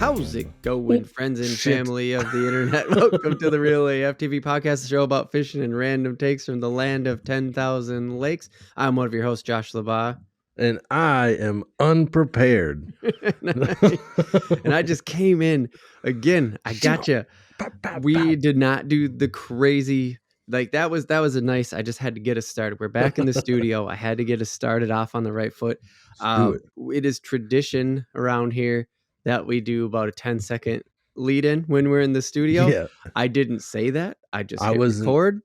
How's it going, friends and Shit. family of the internet? Welcome to the Real AF TV podcast, the show about fishing and random takes from the land of 10,000 lakes. I'm one of your hosts, Josh LaBaw. And I am unprepared. and I just came in again. I gotcha. We did not do the crazy, like that was a nice, I just had to get us started. We're back in the studio. I had to get us started off on the right foot. Do it. It is tradition around here that we do about a 10-second lead in when we're in the studio. Yeah. I didn't say that. I just hit wasn't- record.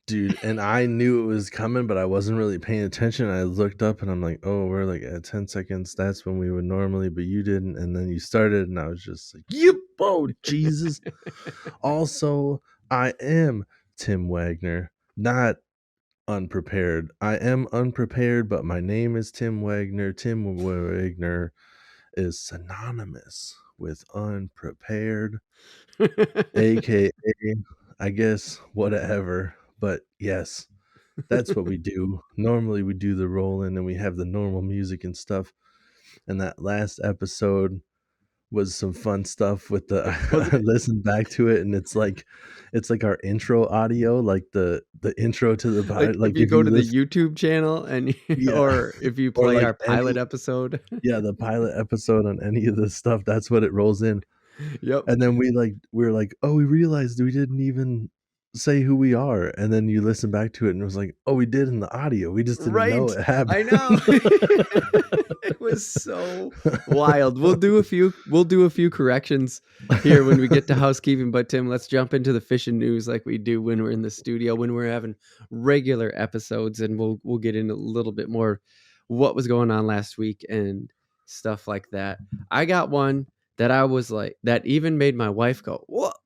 Dude, and I knew it was coming, but I wasn't really paying attention. I looked up and I'm like, oh, we're like at 10 seconds. That's when we would normally, but you didn't. And then you started and I was just like, yep, oh, Jesus. Also, I am Tim Wagner, not unprepared. I am unprepared, but my name is Tim Wagner. Tim Wagner is synonymous with unprepared, aka I guess whatever. But yes, that's what we do. Normally we do the roll-in and we have the normal music and stuff. And that last episode was some fun stuff with the I listened back to it and it's like our intro audio, like the intro to the like if you go to the YouTube channel and or if you play our pilot episode. Yeah, the pilot episode on any of this stuff, that's what it rolls in. Yep. And then we're like, oh, we realized we didn't even say who we are. And then you listen back to it and it was like, oh, we did in the audio. We just didn't know it happened. I know. It was so wild. We'll do a few corrections here when we get to housekeeping. But Tim, let's jump into the fishing news like we do when we're in the studio, when we're having regular episodes, and we'll get into a little bit more what was going on last week and stuff like that. I got one that I was like, that even made my wife go, what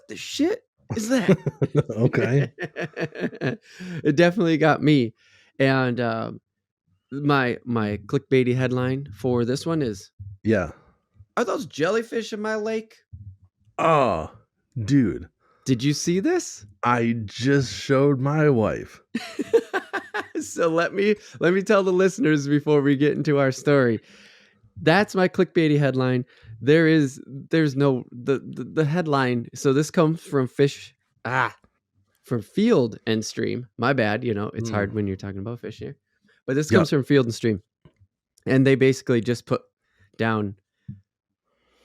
the shit is that? Okay. It definitely got me. And my clickbaity headline for this one is, yeah, are those jellyfish in my lake? Oh, dude, did you see this? I just showed my wife. So let me tell the listeners before we get into our story. That's my clickbaity headline. There's no the headline. So this comes from from Field and Stream. My bad. You know, it's hard when you're talking about fish here, but this comes from Field and Stream, and they basically just put down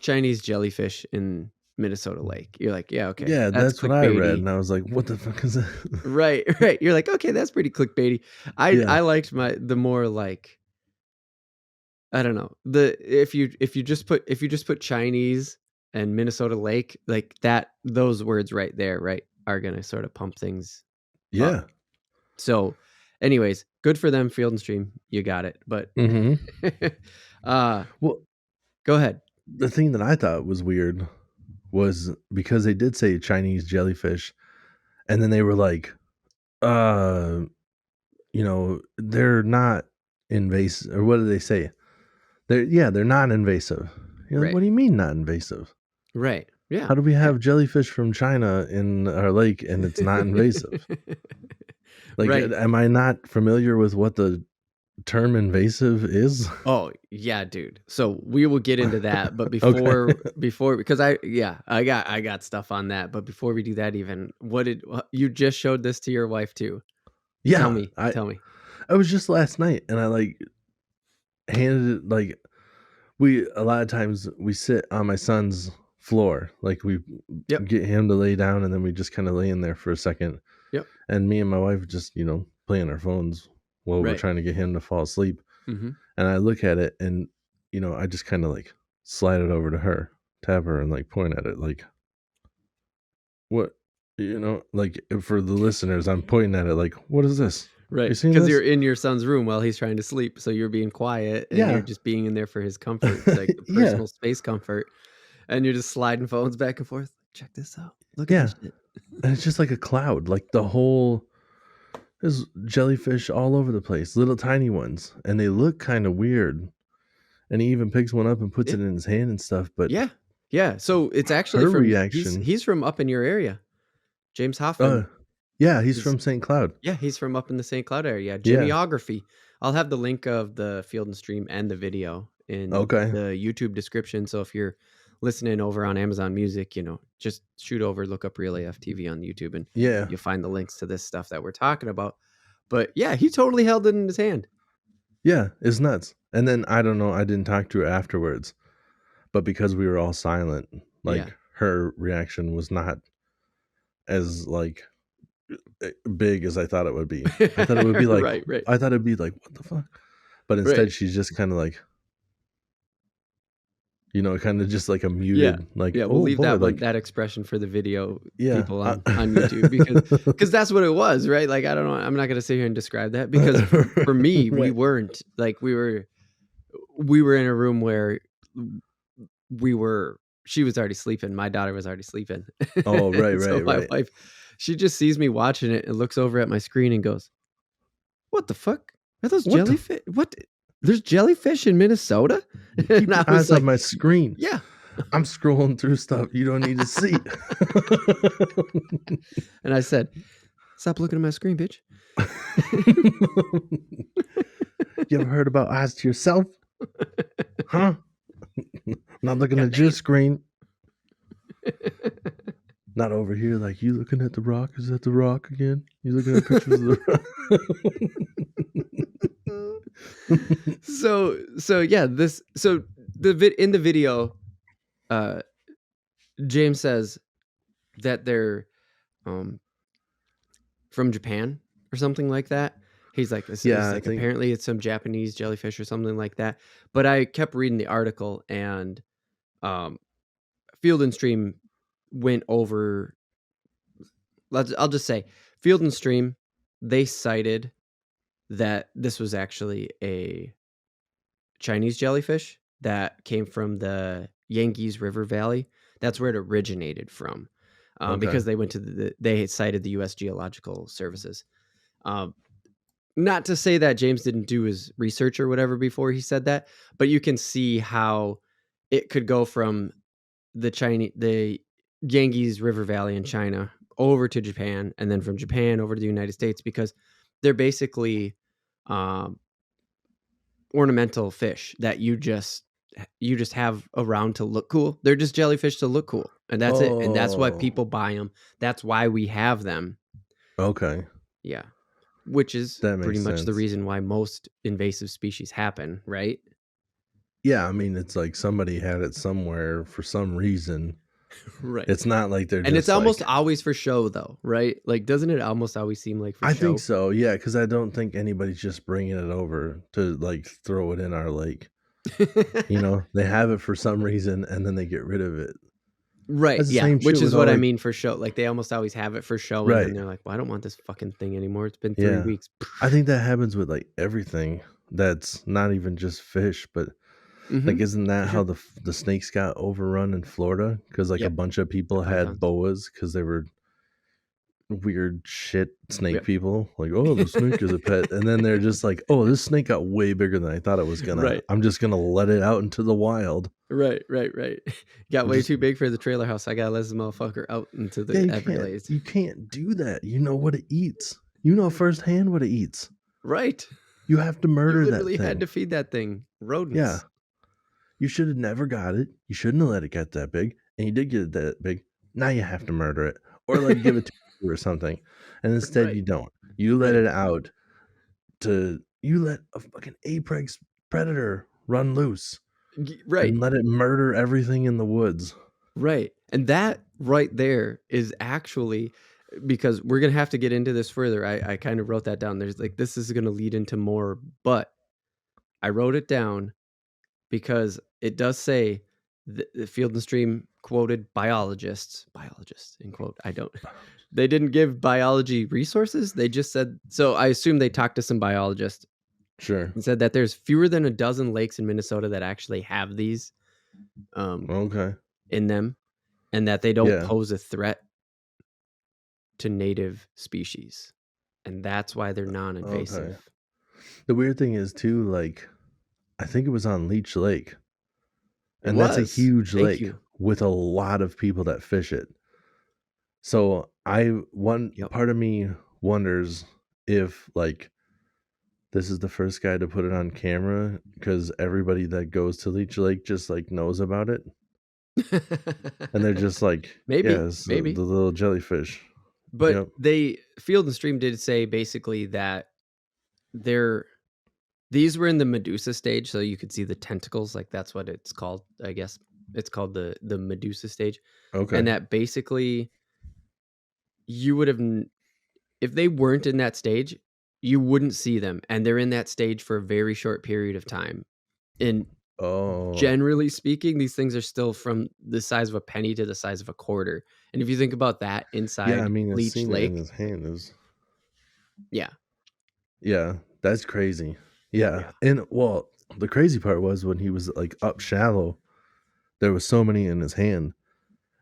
Chinese jellyfish in Minnesota Lake. You're like, yeah, okay. Yeah, that's what I read, and I was like, what the fuck is that? Right. You're like, okay, that's pretty clickbaity. I liked the more like, I don't know, if you just put Chinese and Minnesota Lake, like that, those words right there, right, are gonna sort of pump things. Yeah. Up. So, anyways, good for them, Field and Stream. You got it. But well, go ahead. The thing that I thought was weird was because they did say Chinese jellyfish, and then they were like, they're not invasive, or what did they say? They're not invasive. You're like, what do you mean not invasive? Right. Yeah. How do we have jellyfish from China in our lake and it's not invasive? Like, am I not familiar with what the term invasive is? Oh yeah, dude. So we will get into that, but before because I got stuff on that. But before we do that, even you just showed this to your wife too? Yeah, tell me. It was just last night, and I handed it a lot of times we sit on my son's floor, like we get him to lay down, and then we just kind of lay in there for a second. Yep. And me and my wife just playing our phones while we're trying to get him to fall asleep. Mm-hmm. And I look at it and, I just kind of slide it over to her, tap her, and point at it what, for the listeners, I'm pointing at it what is this? Right. Because you're in your son's room while he's trying to sleep. So you're being quiet and you're just being in there for his comfort, like the personal space comfort. And you're just sliding phones back and forth. Check this out. Look at this shit. And it's just like a cloud, there's jellyfish all over the place, little tiny ones, and they look kind of weird. And he even picks one up and puts it in his hand and stuff. But yeah. So it's actually her reaction. He's from up in your area, James Hoffman. Yeah, he's from St. Cloud. Yeah, he's from up in the St. Cloud area. Jimmyography. I'll have the link of the Field and Stream and the video in the YouTube description. So if you're listening over on Amazon Music, just shoot over, look up Real AF TV on YouTube, and Yeah. you'll find the links to this stuff that we're talking about. But yeah, he totally held it in his hand. Yeah, it's nuts. And then I don't know, I didn't talk to her afterwards, but because we were all silent, Yeah. like her reaction was not as like big as I thought it would be. I thought it would be like Right. I thought it'd be like, what the fuck? But Right. instead she's just kind of like, kind of just like a Yeah. muted, like, Yeah, we'll oh leave boy, that like, that expression for the video yeah. people on YouTube, because that's what it was, right? Like, I don't know, I'm not gonna sit here and describe that, because for me, we Right. weren't like, we were in a room where she was already sleeping, my daughter was already sleeping. Oh, right, So my right. wife, she just sees me watching it and looks over at my screen and goes, "What the fuck? Are those What the jellyfish? What? There's jellyfish in Minnesota?" Keep And your I was eyes on like, my screen. "Yeah." I'm scrolling through stuff you don't need to see. And I said, "Stop looking at my screen, bitch." You ever heard about eyes to yourself? Huh? Not looking at your screen. Not over here like, you looking at the rock? Is that the rock again? You looking at pictures of the rock? So yeah, in the video, James says that they're from Japan or something like that. He's like, Yeah, I like, think apparently it's some Japanese jellyfish or something like that. But I kept reading the article, and Field and Stream went over. I'll just say, Field and Stream, they cited that this was actually a Chinese jellyfish that came from the Yangtze River Valley. That's where it originated from, Okay. because they went to they cited the U.S. Geological Services. Not to say that James didn't do his research or whatever before he said that, but you can see how it could go from the Yangtze River Valley in China over to Japan, and then from Japan over to the United States, because they're basically ornamental fish that you just have around to look cool. They're just jellyfish to look cool, and that's it. And that's why people buy them. That's why we have them. Okay. Yeah. Which is That makes pretty much the sense. reason why most invasive species happen, right? Yeah, I mean, it's like somebody had it somewhere for some reason. Right. It's not like they're And just it's almost like, always for show, though, right? Like, doesn't it almost always seem like for I show? think so, yeah, because I don't think anybody's just bringing it over to like throw it in our lake. They have it for some reason and then they get rid of it. Right. That's the Yeah. same Which shit is with what all, I like, mean for show. Like, they almost always have it for show, and right. then they're like, "Well, I don't want this fucking thing anymore. It's been 3 Yeah. weeks." I think that happens with like everything that's not even just fish, but like, isn't that how the snakes got overrun in Florida? Because like a bunch of people had boas because they were weird shit snake people. Like, oh, the snake is a pet, and then they're just like, oh, this snake got way bigger than I thought it was gonna. Right. I'm just gonna let it out into the wild. Right. Got way too big for the trailer house. I gotta let this motherfucker out into the Everglades. You can't do that. You know what it eats. You know firsthand what it eats. Right. You have to murder that thing. You literally had to feed that thing. Rodents. Yeah. You should have never got it. You shouldn't have let it get that big. And you did get it that big. Now you have to murder it. Or like give it to you or something. And instead you don't. You let it out you let a fucking apex predator run loose. Right. And let it murder everything in the woods. Right. And that right there is actually, because we're going to have to get into this further. I kind of wrote that down. There's like, this is going to lead into more, but I wrote it down because it does say the Field and Stream quoted biologists in quote. They didn't give biology resources. They just said, so I assume they talked to some biologists. Sure. And said that there's fewer than a dozen lakes in Minnesota that actually have these in them, and that they don't pose a threat to native species. And that's why they're non-invasive. Okay. The weird thing is too, like, I think it was on Leech Lake. And that's a huge lake with a lot of people that fish it. So part of me wonders if like this is the first guy to put it on camera because everybody that goes to Leech Lake just like knows about it. and they're just like, yeah, Maybe, it's the maybe. little jellyfish. But Yep. they Field and Stream did say basically that they're these were in the Medusa stage, so you could see the tentacles, like, that's what it's called, I guess. It's called the Medusa stage, and Okay. that basically you would have if they weren't in that stage, you wouldn't see them, and they're in that stage for a very short period of time. And Oh, generally speaking, these things are still from the size of a penny to the size of a quarter. And if you think about that yeah. I inside mean, I've Leech seen it in Lake, his hand. Is yeah, yeah, that's crazy. Yeah, yeah. and well, the crazy part was when he was like up shallow, there was so many in his hand.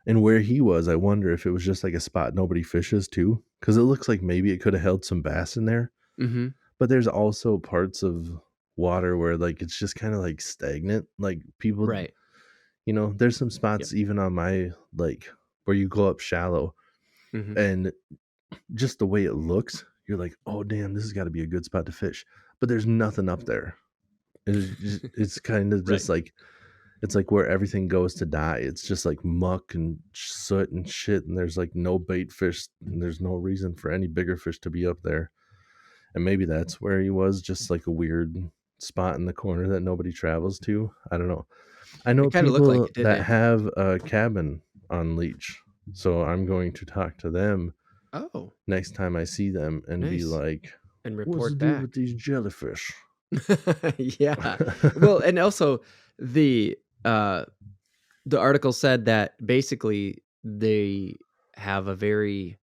And where he was, I wonder if it was just like a spot nobody fishes too, because it looks like maybe it could have held some bass in there. Mhm. But there's also parts of water where like it's just kind of like stagnant. Like people, Right. there's some Yep. spots even on my like where you go up shallow Mhm. and just the way it looks, you're like, oh damn, this has got to be a good spot to fish. But there's nothing up there. It's kind of Right. just like it's like where everything goes to die. It's just like muck and soot and shit, and there's like no bait fish, and there's no reason for any bigger fish to be up there. And maybe that's where he was, just like a weird spot in the corner that nobody travels to. I don't know. I know It kinda looked like people it, didn't that it? have a cabin on Leech, so I'm going to talk to them Oh, next time I see them and be nice. like, And "What's the report deal back. with these jellyfish?" Yeah. Well, and also the, uh the article said that basically they have a very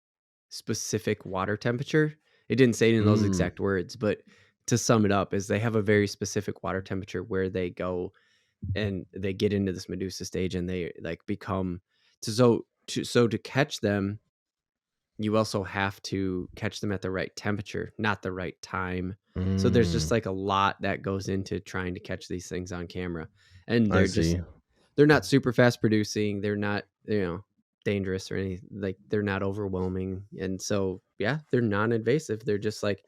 specific water temperature. It didn't say it in those Mm, exact words, but to sum it up is they have a very specific water temperature where they go and they get into this Medusa stage and they like become to catch them, you also have to catch them at the right temperature, not the right time. So there's just mm, like a lot that goes into trying to catch these things on camera. And I see. they're not super fast producing. They're not, dangerous or anything. Like they're not overwhelming. And so, yeah, they're non-invasive. They're just like,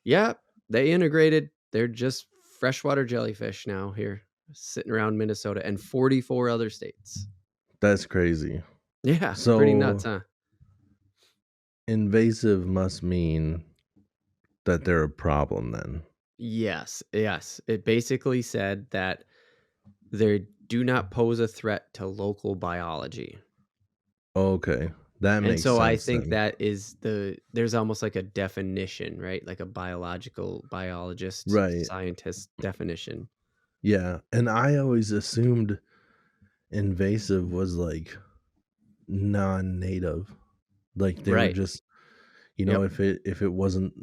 yeah, they integrated. They're just freshwater jellyfish now here sitting around Minnesota and 44 other states. That's crazy. Yeah, pretty nuts, So huh? invasive must mean that they're a problem then. Yes, yes. It basically said that they do not pose a threat to local biology. Okay. That And makes so I sense think then. that is there's almost like a definition, right? Like a biologist, Right. scientist definition. Yeah. And I always assumed invasive was like non-native. Like they were Right. just, Yep. if it wasn't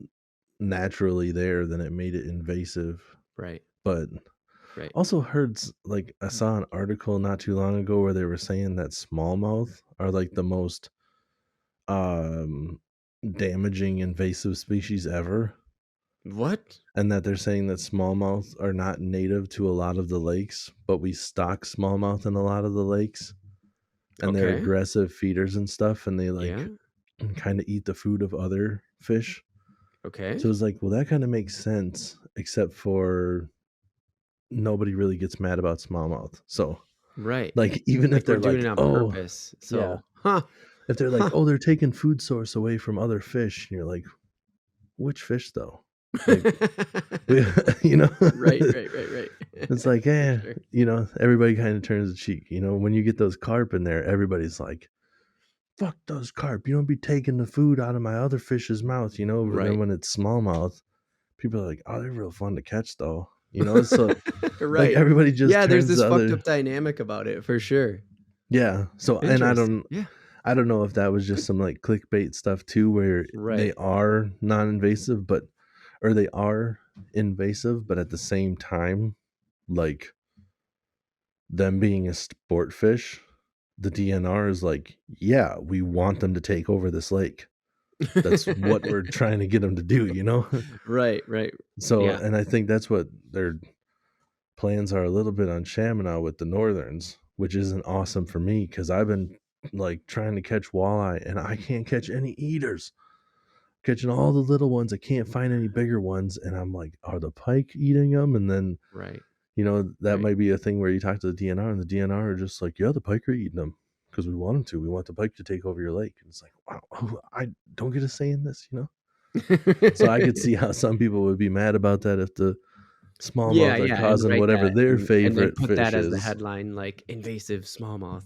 naturally there, then it made it invasive. Right. But Right. also heard like I saw an article not too long ago where they were saying that smallmouth are like the most um damaging invasive species ever, What? and that they're saying that smallmouth are not native to a lot of the lakes, but we stock smallmouth in a lot of the lakes, and they're Okay. aggressive feeders and stuff, and they like Yeah. kind of eat the food of other fish. Okay. So it's like, well, that kind of makes sense, except for nobody really gets mad about smallmouth. So Right. like even if Like we're they're doing it like, on oh purpose. yeah, So, huh. if they're like, Huh. oh, they're taking food source away from other fish, and you're like, which fish though? Like we, you know, Right, right, right, right. it's like, For eh, sure. everybody kind of turns the cheek. When you get those carp in there, everybody's like, fuck those carp. You don't be taking the food out of my other fish's mouth. But then Right. when it's smallmouth, people are like, oh, they're real fun to catch though. So like Right. everybody just Yeah, there's turns this the fucked other. up dynamic about it for sure. Yeah. So, and I Interesting. don't, Yeah. I don't know if that was just some like clickbait stuff too, where they Right. are non-invasive, or they are invasive, but at the same time, like them being a sport fish, the DNR is like, yeah, we want them to take over this lake. That's what we're trying to get them to do. Right, right. So, Yeah. and I think that's what their plans are a little bit on Chaminade with the Northerns, which isn't awesome for me because I've been like trying to catch walleye and I can't catch any eaters. Catching all the little ones, I can't find any bigger ones, and I'm like, are the pike eating them? And then Right. that Right. might be a thing where you talk to the DNR and the DNR are just like, yeah, the pike are eating them because we want them to. We want the pike to take over your lake. And it's like, wow, I don't get a say in this, So I could see how some people would be mad about that if the Yeah, smallmouth are yeah, and causing write whatever that their and then favorite put that fish as the is. headline, like, "Invasive smallmouth,"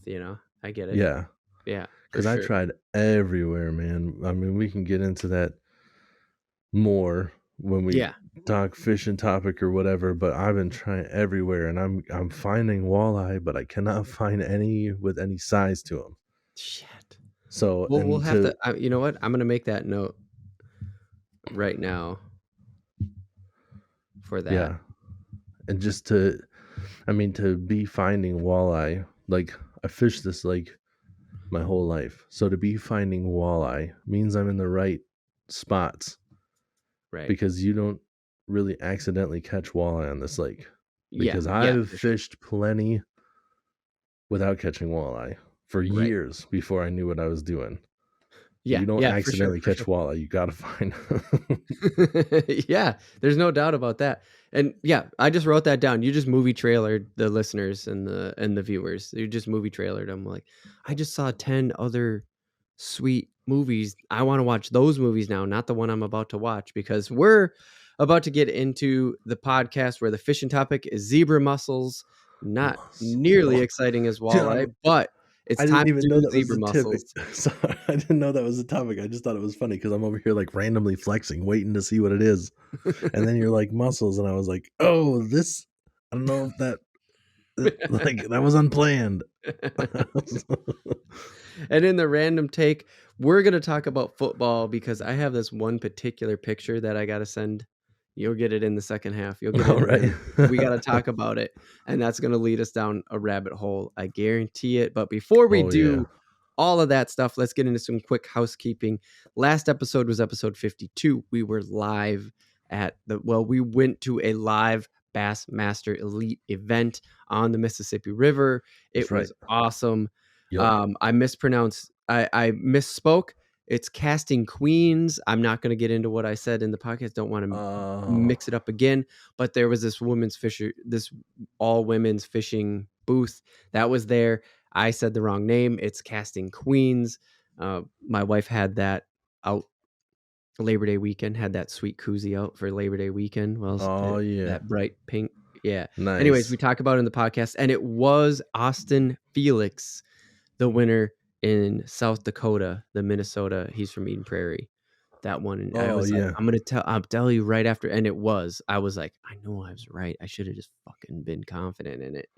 I get it. Yeah, Yeah, for because I sure. tried everywhere, man. I mean, we can get into that more when we Yeah. talk fishing topic or whatever, but I've been trying everywhere and I'm finding walleye, but I cannot find any with any size to them. Shit. So, Well, we'll and have to to you know what? I'm gonna make that note right now for that. yeah, and just to I mean to be finding walleye, like I fished this lake my whole life. So to be finding walleye means I'm in the right spots Right. because you don't really accidentally catch walleye on this lake. Yeah, Because yeah, I've for sure. fished plenty without catching walleye for Right. years before I knew what I was doing. Yeah, You don't yeah, for sure, accidentally for catch sure. walleye, you gotta find Yeah, there's no doubt about that. And yeah, I just wrote that down. You just movie trailered the listeners and the viewers. You just movie trailered them like, I just saw 10 other sweet movies. I want to watch those movies now, not the one I'm about to watch because we're about to get into the podcast where the fishing topic is zebra mussels. Not nearly muscle. exciting as Dude, walleye, but it's I time didn't even to know do that was zebra the topic. mussels. Sorry, I didn't know that was the topic. I just thought it was funny because I'm over here like randomly flexing, waiting to see what it is. And then you're like muscles, and I was like, oh, this. I don't know if that like that was unplanned. And in the random take, we're going to talk about football because I have this one particular picture that I got to send. You'll get it in the second half. You'll get it All in right. the we got to talk about it and that's going to lead us down a rabbit hole. I guarantee it. But before we Oh yeah. do all of that stuff, let's get into some quick housekeeping. Last episode was episode 52. We were live we went to a live Bassmaster Elite event on the Mississippi River. That's It right. was awesome. Yep. I misspoke. It's Casting Queens. I'm not going to get into what I said in the podcast. Don't want to Oh. mix it up again. But there was this all women's fishing booth that was there. I said the wrong name. It's Casting Queens. My wife had that out Labor Day weekend, had that sweet koozie out for Labor Day weekend. Well, Oh yeah. that bright pink. Yeah. Anyways, we Nice. talk about it in the podcast, and it was Austin Felix, the winner in South Dakota, the Minnesota. He's from Eden Prairie. That one. And I Oh was like, yeah. I'll tell you right after. And it was. I was like, I know I was right. I should have just fucking been confident in it.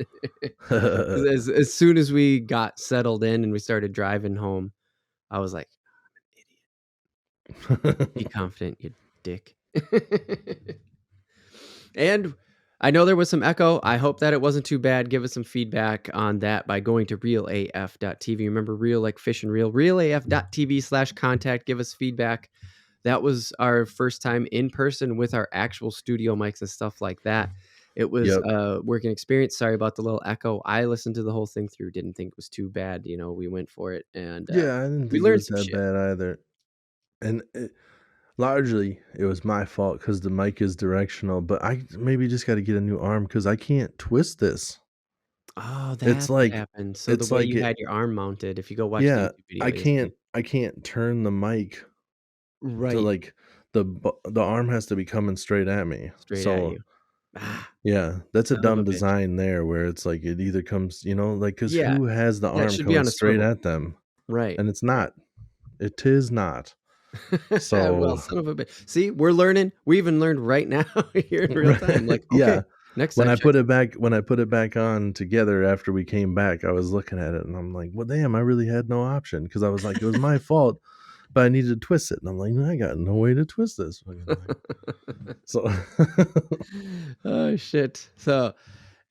'Cause as soon as we got settled in and we started driving home, I was like, be confident, you dick. And I know there was some echo. I hope that it wasn't too bad. Give us some feedback on that by going to realaf.tv. Remember, real like fish and real, realaf.tv/contact. Give us feedback. That was our first time in person with our actual studio mics and stuff like that. It was Yep. a working experience. Sorry about the little echo. I listened to the whole thing through. Didn't think it was too bad. We went for it and Yeah, I didn't we think it learned was some that shit. bad either. And largely it was my fault because the mic is directional, but I maybe just got to get a new arm because I can't twist this. Oh, It's that's what like happened. So the it's way like you it had your arm mounted, if you go watch the yeah, YouTube video, you'll see. I can't turn the mic to Right, like the arm has to be coming straight at me. straight at So you. Ah, yeah, that's a son of a dumb bitch. design there where it's like it either comes, like because Yeah, who has the that arm should be coming on a straight swivel. at them? Right, And it's right. not. It is not. Well, So son of a bitch. See, we're learning. We even learned right now here in real time. Like, yeah. okay, next time check. When I put it back on together after we came back, I was looking at it and I'm like, well, damn, I really had no option because I was like, it was my fault, but I needed to twist it. And I'm like, I got no way to twist this fucking thing. So, Oh shit. So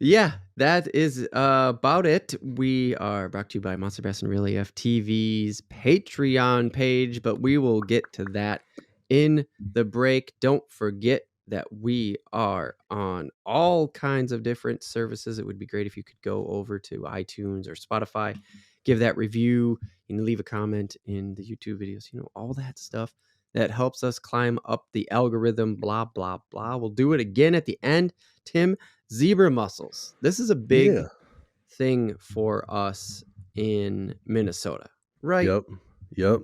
yeah, that is about it. We are brought to you by Monster Bass and Real AF TV's Patreon page, but we will get to that in the break. Don't forget that we are on all kinds of different services. It would be great if you could go over to iTunes or Spotify, give that review, and leave a comment in the YouTube videos, all that stuff. that helps us climb up the algorithm, blah, blah, blah. We'll do it again at the end. Tim, zebra mussels. This is a big Yeah. thing for us in Minnesota, right? Yep. Yep.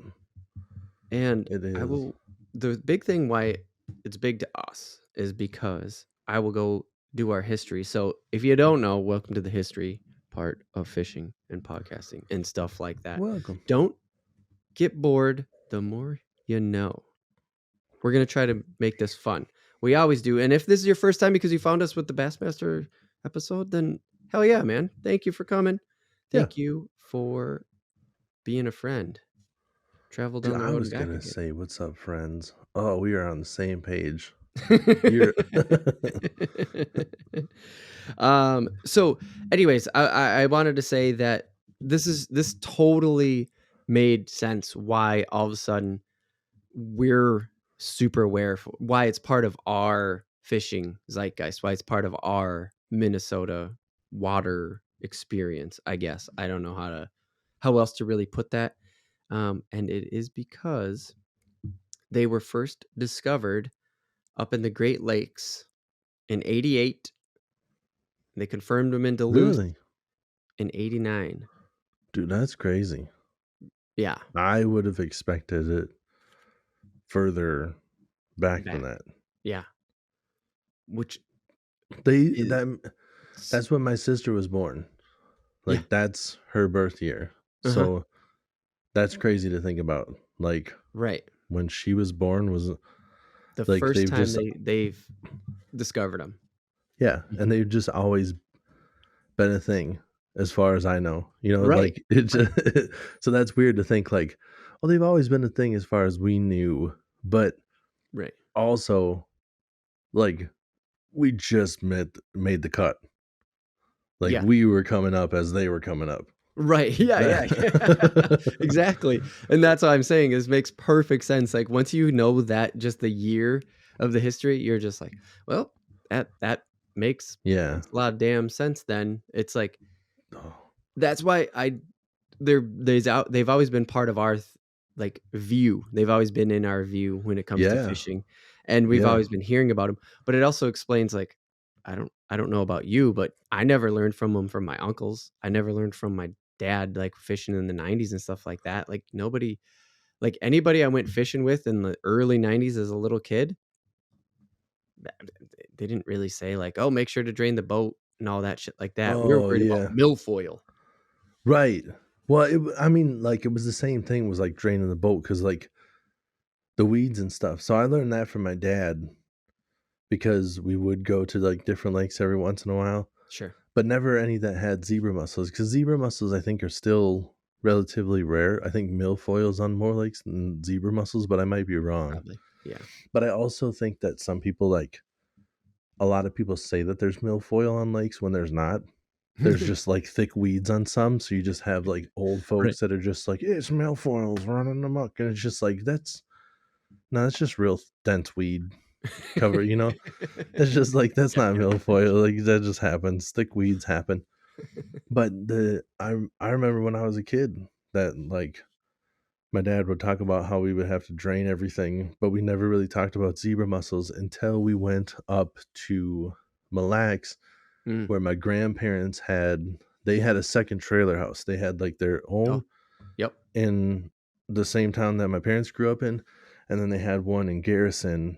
And It I is. will, the big thing why it's big to us is because I will go do our history. So if you don't know, welcome to the history part of fishing and podcasting and stuff like that. Welcome. Don't get bored the more you know. We're going to try to make this fun. We always do. And if this is your first time because you found us with the Bassmaster episode, then hell yeah, man. Thank you for coming. Yeah. Thank you for being a friend. Travel Dude, down the I road and was back gonna again. say, what's up, friends? Oh, we are on the same page. You're So anyways, I wanted to say that this totally made sense why all of a sudden we're super aware of why it's part of our fishing zeitgeist, why it's part of our Minnesota water experience, I guess. I don't know how else to really put that. And it is because they were first discovered up in the Great Lakes in 88. They confirmed them in Duluth really, in 89. dude. That's crazy. Yeah, I would have expected it further back than back. that. Yeah. Which They is that's when my sister was born. yeah. Like that's her birth year. Uh-huh. So that's crazy to think about. Like Right. when she was born was The like first time they've discovered them. yeah, and Mhm. they've just always been a thing as far as I know. You know, Right. like it just so that's weird to think like, well, they've always been a thing as far as we knew, but Right. also like we just made the cut. Like Yeah. we were coming up as they were coming up. Right. Yeah, yeah. Exactly. And that's what I'm saying is makes perfect sense. Like once you know that just the year of the history, you're just like, well, that makes Yeah. a lot of damn sense then. It's like Oh, that's why they've always been part of our like view. They've always been in our view when it comes to yeah. fishing, and we've Yeah. always been hearing about them. But it also explains like I don't know about you, but I never learned from them from my uncles. I never learned from my dad like fishing in the 90s and stuff like that. Like nobody, like anybody I went fishing with in the early 90s as a little kid, they didn't really say like, "Oh, make sure to drain the boat." And all that shit like that. We were Oh, worried about yeah. milfoil. Right. Well, I mean, like it was the same thing was like draining the boat because like the weeds and stuff. So I learned that from my dad because we would go to like different lakes every once in a while, Sure. but never any that had zebra mussels because zebra mussels I think are still relatively rare. I think milfoil's on more lakes than zebra mussels, but I might be wrong. Probably. Yeah. But I also think that some people like a lot of people say that there's milfoil on lakes when there's not. There's just like thick weeds on some, so you just have like old Right. folks that are just like, "Yeah, it's milfoils running amok," and it's just like that's no, it's just real dense weed cover. You know, it's just like that's not milfoil. Like that just happens. Thick weeds happen. But I remember when I was a kid that like my dad would talk about how we would have to drain everything, but we never really talked about zebra mussels until we went up to Mille Lacs Mm. where my grandparents had a second trailer house. They had like their Oh, own yep. in the same town that my parents grew up in, and then they had one in Garrison,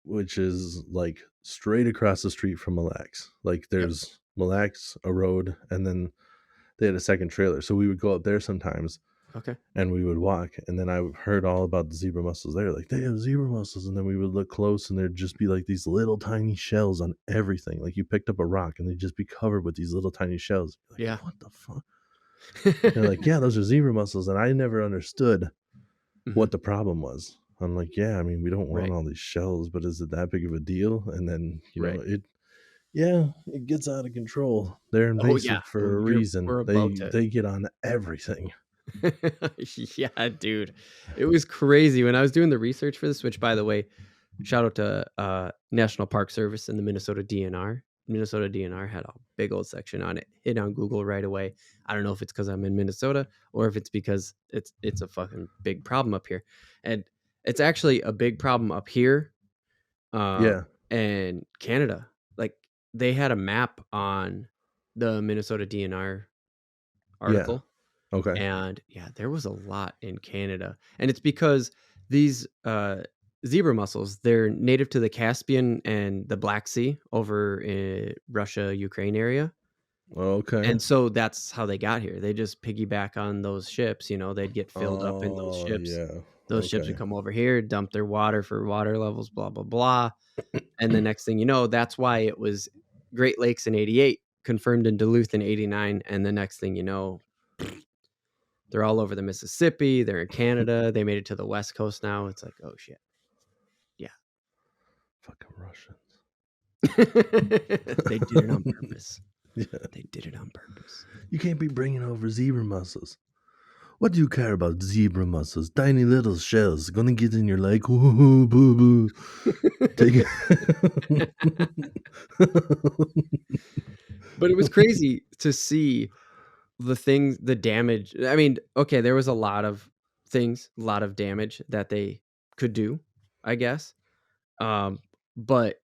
which is like straight across the street from Mille Lacs. Like Yep. there's Mille Lacs, a road, and then they had a second trailer. So we would go up there sometimes Okay. and we would walk. And then I heard all about the zebra mussels there. Like they have zebra mussels. And then we would look close and there'd just be like these little tiny shells on everything. Like you picked up a rock and they'd just be covered with these little tiny shells. Like, Yeah. what the fuck? They're like, yeah, those are zebra mussels. And I never understood Mhm. what the problem was. I'm like, yeah, I mean, we don't want Right. all these shells, but is it that big of a deal? And then, Right. yeah, it gets out of control. They're Oh yeah. invasive for a We're reason. about to. They get on everything. Yeah, dude. It was crazy when I was doing the research for this, which by the way, shout out to National Park Service and the Minnesota DNR. Minnesota DNR had a big old section on it. Hit on Google right away. I don't know if it's because I'm in Minnesota or if it's because it's a fucking big problem up here. And It's actually a big problem up here, Yeah. and Canada. Like they had a map on the Minnesota DNR Yeah. article, Okay. and yeah, there was a lot in Canada, and it's because these zebra mussels, they're native to the Caspian and the Black Sea over in Russia, Ukraine area. Okay. And so that's how they got here. They just piggyback on those ships, they'd get filled up in those Oh, ships. yeah. Those ships would Okay. come over here, dump their water for water levels, blah, blah, blah. And the next thing you know, that's why it was Great Lakes in 88, confirmed in Duluth in 89. And the next thing you know, they're all over the Mississippi. They're in Canada. They made it to the West Coast now. It's like, oh, shit. Yeah. Fucking Russians. They did it on purpose. Yeah. They did it on purpose. You can't be bringing over zebra mussels. What do you care about zebra mussels? Tiny little shells gonna get in your leg. Ooh, boo boo. Take it. But it was crazy to see the damage. I mean, okay, there was a lot of things, a lot of damage that they could do, I guess. But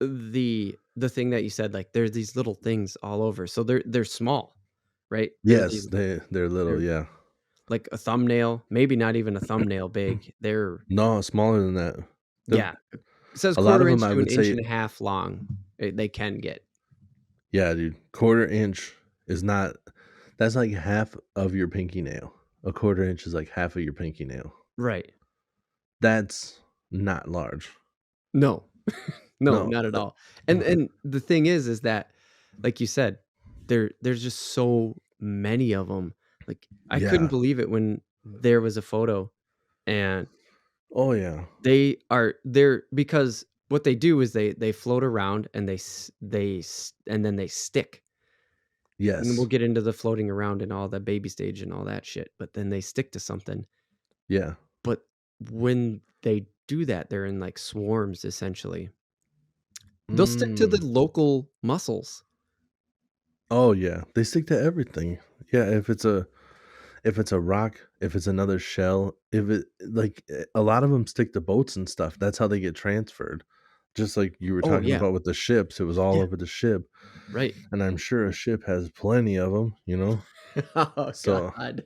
the thing that you said, like there's these little things all over. So they're small, right? Yes, they're little, They're yeah. like a thumbnail, maybe not even a thumbnail big. They're No, smaller than that. yeah. It says A lot of quarter them, inch I to an would inch say, and a half long. They can get. yeah, dude. Quarter inch is not. That's like half of your pinky nail. A quarter inch is like half of your pinky nail. Right. That's not large. No. No, No. not at all. And the thing is that, like you said, there's just so many of them. Like I couldn't Yeah. believe it when there was a photo, and Oh yeah. they're because what they do is they float around and and then they stick. And we'll Yes. get into the floating around and all the baby stage and all that shit, but then they stick to something. Yeah. But when they do that, they're in like swarms essentially. They'll stick to the Mm. local mussels. Oh yeah. They stick to everything. Yeah. If it's a rock, if it's another shell, if it like a lot of them stick to boats and stuff. That's how they get transferred. Just like you were Oh talking yeah. about with the ships, it was all Yeah. over the ship, Right. and I'm sure a ship has plenty of them. Oh So god.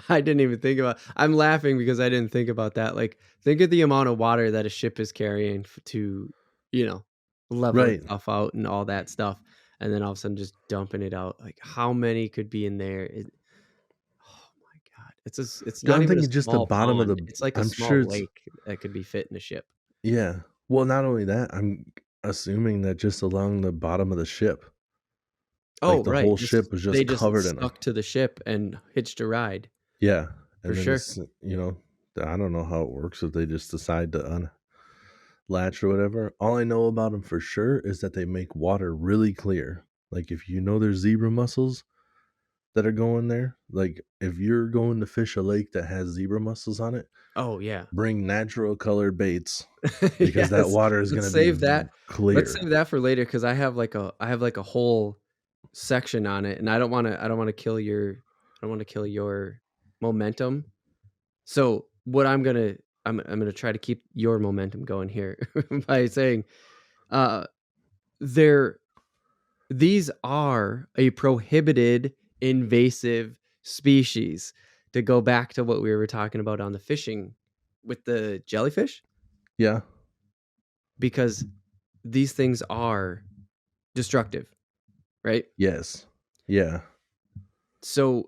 I didn't even think about I'm laughing because I didn't think about that. Like think of the amount of water that a ship is carrying to, you know, level right. itself out and all that stuff. And then all of a sudden just dumping it out. Like how many could be in there? Oh my god. It's Dude, not I'm even a thinking just the small bottom of pond. the. It's like a I'm sure small it's lake that could be fit in a ship. yeah. Well, not only that, I'm assuming that just along the bottom of the ship, like Oh, the right. whole Just ship was they just just covered in them. stuck to the ship and hitched a ride Yeah, for and then sure. I don't know how it works if they just decide to unlatch or whatever. All I know about them for sure is that they make water really clear. Like if you know there's zebra mussels that are going there, like if you're going to fish a lake that has zebra mussels on it, Oh, yeah. bring natural colored baits because that Yes. water is Let's going to be save that. Let's clear. save that for later because I have like a whole section on it, and I don't wanna kill your momentum. So what I'm gonna try to keep your momentum going here by saying, uh, there these are a prohibited invasive species, to go back to what we were talking about on the fishing with the jellyfish, Yeah. because these things are destructive, right? Yes. Yeah. So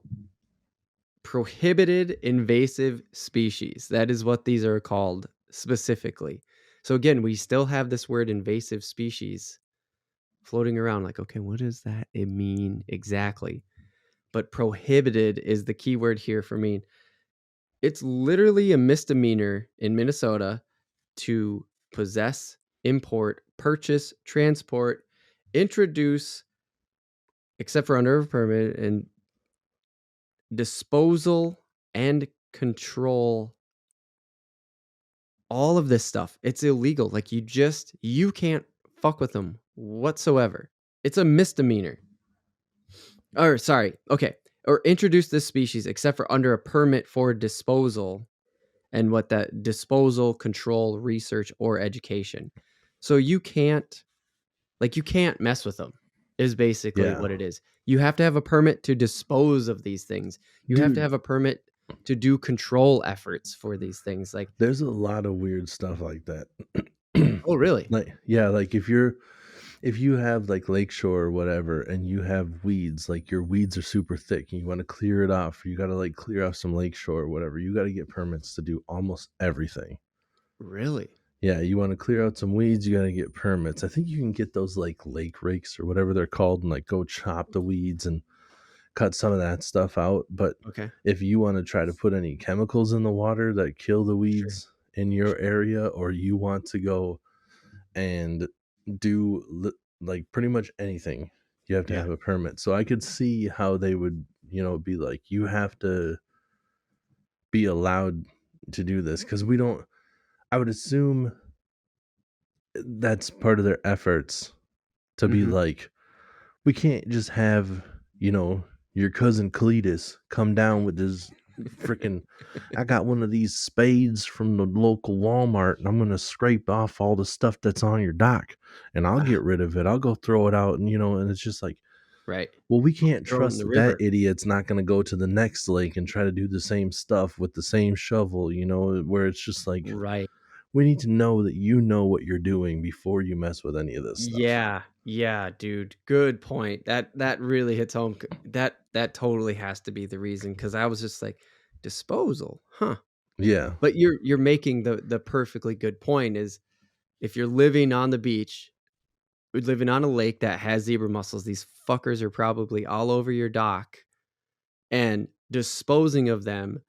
prohibited invasive species, that is what these are called specifically. So again, we still have this word invasive species floating around like, okay, what does that mean exactly? But prohibited is the key word here for me. It's literally a misdemeanor in Minnesota to possess, import, purchase, transport, introduce, except for under a permit, and disposal and control all of this stuff. It's illegal. Like you can't fuck with them whatsoever. It's a misdemeanor. Or sorry, okay. Or introduce this species except for under a permit for disposal and what that disposal, control, research, or education. So you can't mess with them is basically Yeah. what it is. You have to have a permit to dispose of these things. You have to Dude, have a permit to do control efforts for these things. Like, there's a lot of weird stuff like that. oh, really? Like, yeah, like if you have like lakeshore or whatever and you have weeds, like your weeds are super thick and you want to clear it off, you got to like clear off some lakeshore or whatever, you got to get permits to do almost everything. Really? Yeah, you want to clear out some weeds, you got to get permits. I think you can get those like lake rakes or whatever they're called and like go chop the weeds and cut some of that stuff out. But Okay. if you want to try to put any chemicals in the water that kill the Sure. weeds in your Sure. area, or you want to go and do like pretty much anything, you have to Yeah. have a permit. So I could see how they would, be like, you have to be allowed to do this because we don't. I would assume that's part of their efforts to be Mhm. like, we can't just have, you know, your cousin Cletus come down with this freaking, I got one of these spades from the local Walmart and I'm going to scrape off all the stuff that's on your dock and I'll Ah, get rid of it. I'll go throw it out. And, and it's just like, right. well, we can't Throw it in trust the that that river. idiot's not going to go to the next lake and try to do the same stuff with the same shovel, where it's just like, Right. we need to know that you know what you're doing before you mess with any of this stuff. Yeah. Yeah, dude. Good point. That really hits home. That totally has to be the reason, cuz I was just like, disposal. Huh. Yeah. But you're making the perfectly good point is, if you're living on the beach, living on a lake that has zebra mussels, these fuckers are probably all over your dock, and disposing of them,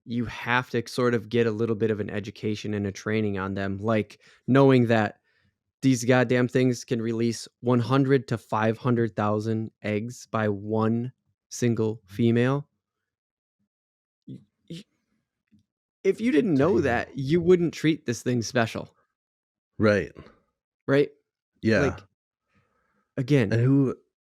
you have to sort of get a little bit of an education and a training on them, like knowing that these goddamn things can release 100 to 500,000 eggs by one single female. Y- y- If you didn't know Damn. that, you wouldn't treat this thing special, Right. right? Yeah. Like, again,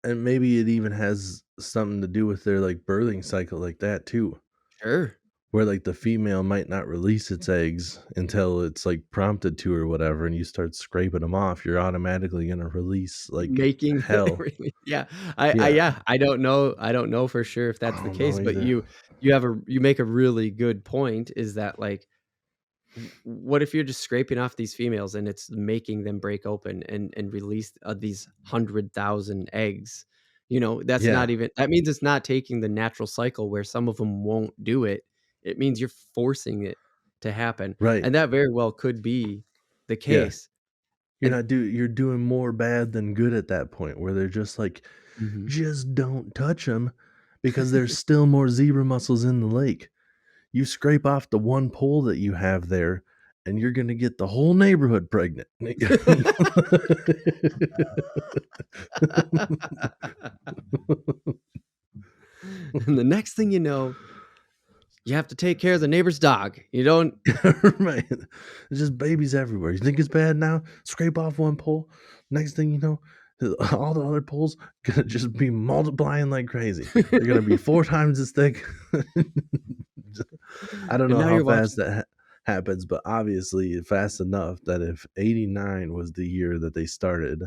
And maybe it even has something to do with their like birthing cycle like that too. sure. Where like the female might not release its eggs until it's like prompted to or whatever, and you start scraping them off, you're automatically gonna release like Making hell. yeah. I Yeah. yeah, I don't know for sure if that's I the don't know case, but either. you make a really good point, is that, like, what if you're just scraping off these females and it's making them break open and release these 100,000 eggs? That's Yeah. not even, that means it's not taking the natural cycle where some of them won't do it. It means you're forcing it to happen. Right. And that very well could be the Yeah. case. And You're doing more bad than good at that point where they're just like, Mhm. just don't touch them because there's still more zebra mussels in the lake. You scrape off the one pole that you have there, and you're gonna get the whole neighborhood pregnant. And the next thing you know, you have to take care of the neighbor's dog. You don't. Right. There's just babies everywhere. You think it's bad now? Scrape off one pole. Next thing you know, all the other poles gonna just be multiplying like crazy. They're gonna be 4 times as thick. I don't And know now how you're fast watching. that happens, but obviously fast enough that if 89 was the year that they started,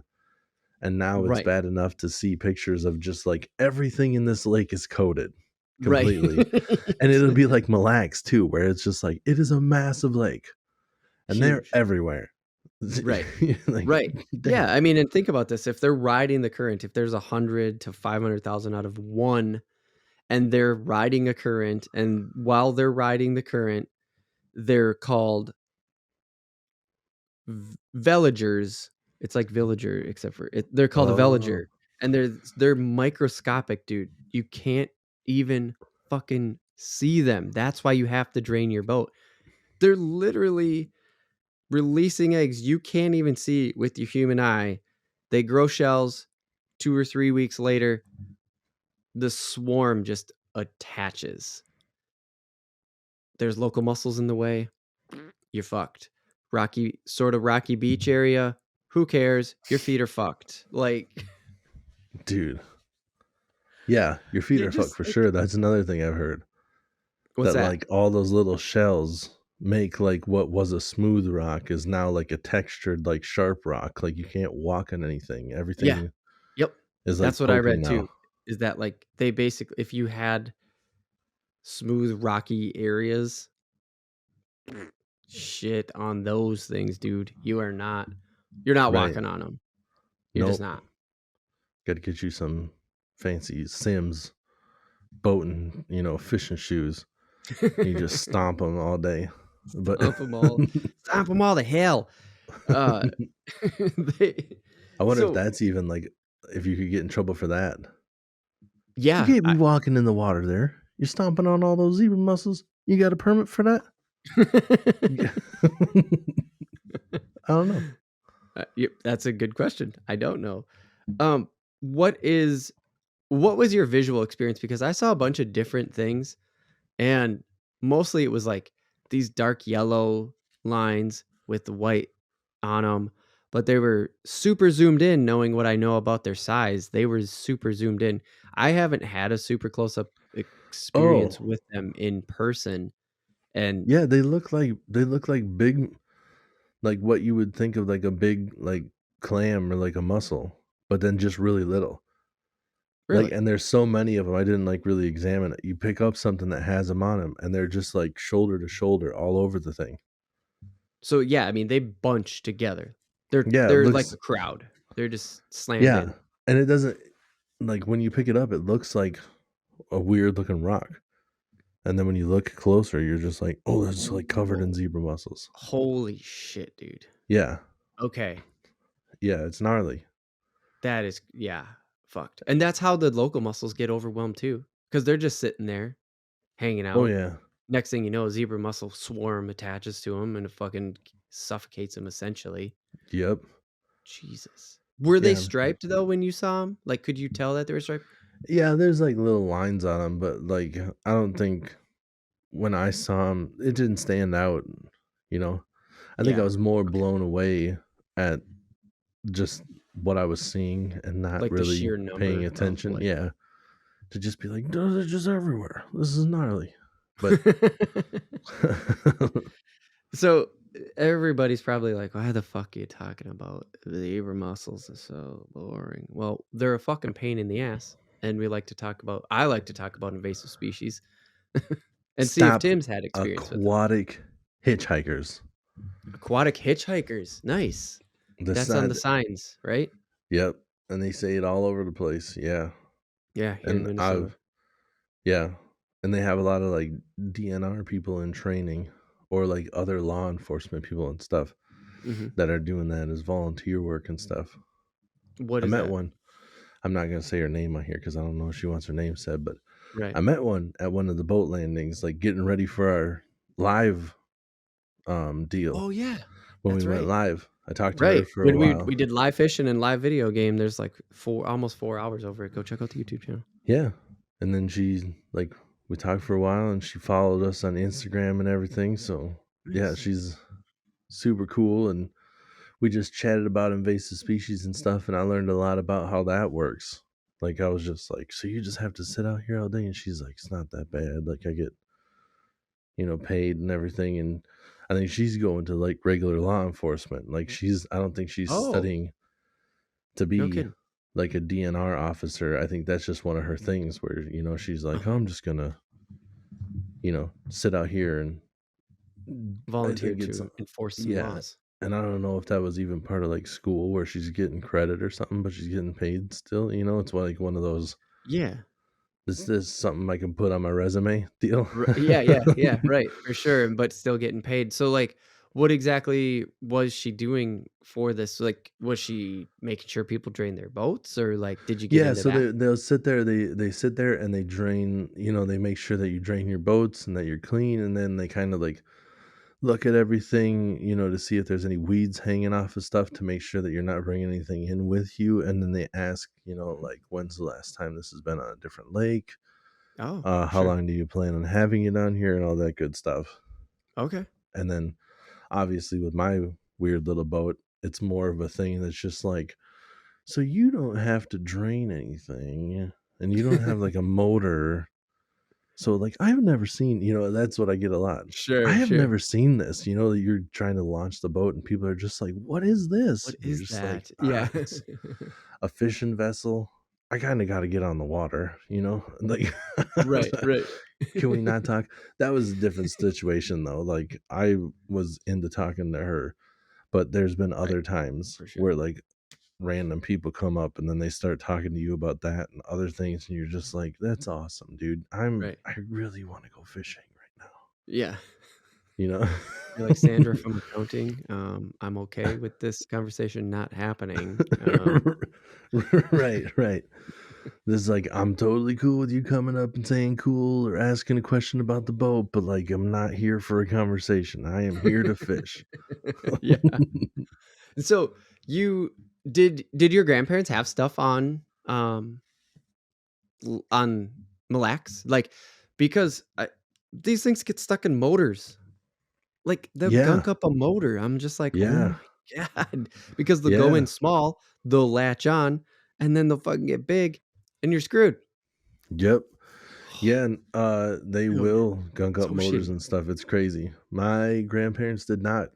and now it's Right. bad enough to see pictures of just like everything in this lake is coated Right. completely. And it'll be like Mille Lacs too, where it's just like it is a massive lake and they're Huge. everywhere. Right. Like, Right. Yeah, damn, I mean, and think about this, if they're riding the current, if there's 100 to 500,000 out of one, and they're riding a current, and while they're riding the current, they're called villagers. It's like villager, except for they're called a oh, villager, and they're microscopic, dude. You can't even fucking see them. That's why you have to drain your boat. They're literally releasing eggs you can't even see with your human eye. They grow shells. 2 or 3 weeks later, the swarm just attaches. There's local mussels in the way. You're fucked. Rocky beach area. Who cares? Your feet are fucked. Like, dude. Yeah, your feet you are fucked just for like, sure. That's another thing I've heard. what's That that? like all those little shells. make like what was a smooth rock is now like a textured, like sharp rock. Like you can't walk on anything. Yeah. Everything Yep. is like That's what I poking read now. too. Is that like they basically, if you had smooth rocky areas, shit on those things, dude, you're not Right. walking on them. You're just Nope. not. Got to get you some fancy Sims boating, fishing shoes. You just stomp them all day. But Stomp them all to hell. Uh, they, I wonder if so that's even like if you could get in trouble for that. You yeah, can't be walking in the water there. You're stomping on all those zebra mussels. You got a permit for that? I don't know. Yep, that's a good question. I don't know. Um, what is what was your visual experience? Because I saw a bunch of different things, and mostly it was like these dark yellow lines with the white on them, but they were super zoomed in. Knowing what I know about their size, they were super zoomed in. I haven't had a super close up experience Oh, with them in person, and yeah, they look like big, like what you would think of like a big like clam or like a mussel, but then just really little. Like, really, and there's so many of them. I didn't like really examine it. You pick up something that has them on them, and they're just like shoulder to shoulder all over the thing. so yeah, I mean they bunch together. Yeah, it They're like looks. a crowd. They're just slammed Yeah, in. and it doesn't like when you pick it up, it looks like a weird looking rock, and then when you look closer, you're just like, oh, that's like covered in Whoa. zebra mussels. Holy shit, dude. Yeah, Okay. yeah, it's gnarly. That is, yeah, fucked. And that's how the local mussels get overwhelmed too, because they're just sitting there hanging Oh out. yeah, Next thing you know, a zebra mussel swarm attaches to them and it fucking suffocates them essentially. yep, Jesus. Were they yeah, striped though when you saw them? Like, could you tell that they were striped? yeah. There's like little lines on them, but like I don't think when I saw them, it didn't stand out. You know, I think I Yeah. was more Okay. blown away at just what I was seeing and not Like the really sheer paying number of attention. like. Yeah, to just be like, "Duh, they're just everywhere. This is gnarly." But So everybody's probably like, "Why the fuck are you talking about the zebra mussels? Are so boring." Well, they're a fucking pain in the ass, and we like to talk about. I like to talk about invasive species, and see if stop Tim's had experience with them. aquatic hitchhikers. Aquatic hitchhikers, nice. This That's on not the signs, right? Yep, and they say it all over the place. Yeah, Yeah, here in and Minnesota. I've yeah, and they have a lot of like DNR people in training or like other law enforcement people and stuff Hmm. that are doing that as volunteer work and stuff. What I is met that? one. I'm not gonna say her name on here because I don't know if she wants her name said, but Right. I met one at one of the boat landings, like getting ready for our live deal Oh yeah, when we that's went right. live. I talked to her Right. for a When we while. we did live fishing and live video game, there's like almost 4 hours over it. Go check out the YouTube channel. Yeah. And then she like we talked for a while and she followed us on Instagram and everything. So yeah, Nice. she's super cool and we just chatted about invasive species and stuff and I learned a lot about how that works. Like I was just like, so you just have to sit out here all day and she's like, it's not that bad. Like I get, paid and everything and I think she's going to like regular law enforcement. Like I don't think she's Oh, studying to no be kidding. like a DNR officer. I think that's just one of her things where, she's like, oh, Uh-huh. I'm just gonna, sit out here and I Volunteer think it's to enforce some yeah. laws. And I don't know if that was even part of like school where she's getting credit or something, but she's getting paid still. It's like one of those Yeah. this is something I can put on my resume deal. Yeah, yeah, yeah, right, for sure, but still getting paid. So, like, what exactly was she doing for this? Like, was she making sure people drain their boats, or like, did you get Yeah, into so that? they'll sit there, they sit there and they drain, they make sure that you drain your boats and that you're clean, and then they kind of like look at everything, to see if there's any weeds hanging off of stuff to make sure that you're not bringing anything in with you. And then they ask, like, when's the last time this has been on a different lake? Oh, How sure. long do you plan on having it on here and all that good stuff? Okay. And then obviously with my weird little boat, it's more of a thing that's just like, so you don't have to drain anything and you don't have like a motor So like I've never seen, that's what I get a lot. I Sure, have sure. never seen this, that you're trying to launch the boat and people are just like, "What is this?" What And you're is just like, that? Yeah. It's a fishing vessel. I kind of got to get on the water, Like Right, right. can we not talk? That was a different situation though. Like I was into talking to her, but there's been Right, other times for sure. where like random people come up and then they start talking to you about that and other things and you're just like, "That's awesome, dude. Right. I really want to go fishing right now." Yeah. You know? You're like, "Sandra from accounting, I'm okay with this conversation not happening." Right, right. This is like, I'm totally cool with you coming up and saying cool or asking a question about the boat, but like I'm not here for a conversation. I am here to fish. Yeah. So, you did your grandparents have stuff on Mille Lacs? Like, because these things get stuck in motors. Like, they'll Yeah. gunk up a motor. I'm just like, "Oh Yeah. my god." Because they'll go Yeah. in small, they'll latch on, and then they'll fucking get big, and you're screwed. Yep. Yeah, and they Dude, will gunk up so motors shitty. and stuff. It's crazy. My grandparents did not.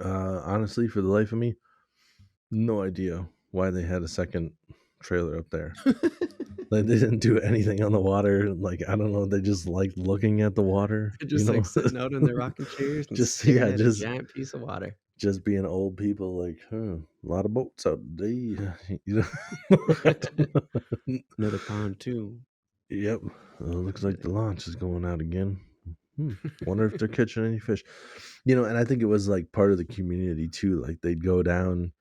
Honestly, for the life of me, no idea why they had a second trailer up there. Like they didn't do anything on the water. Like I don't know, they just liked looking at the water, They're just, like, sitting out in their rocking chairs and just staring yeah, at a just giant piece of water. just being old people. Like, a lot of boats out today. You know? Another pontoon. Yep. Looks like Like, the launch is going out again. Wonder if they're catching any fish. And I think it was like part of the community too. Like they'd go down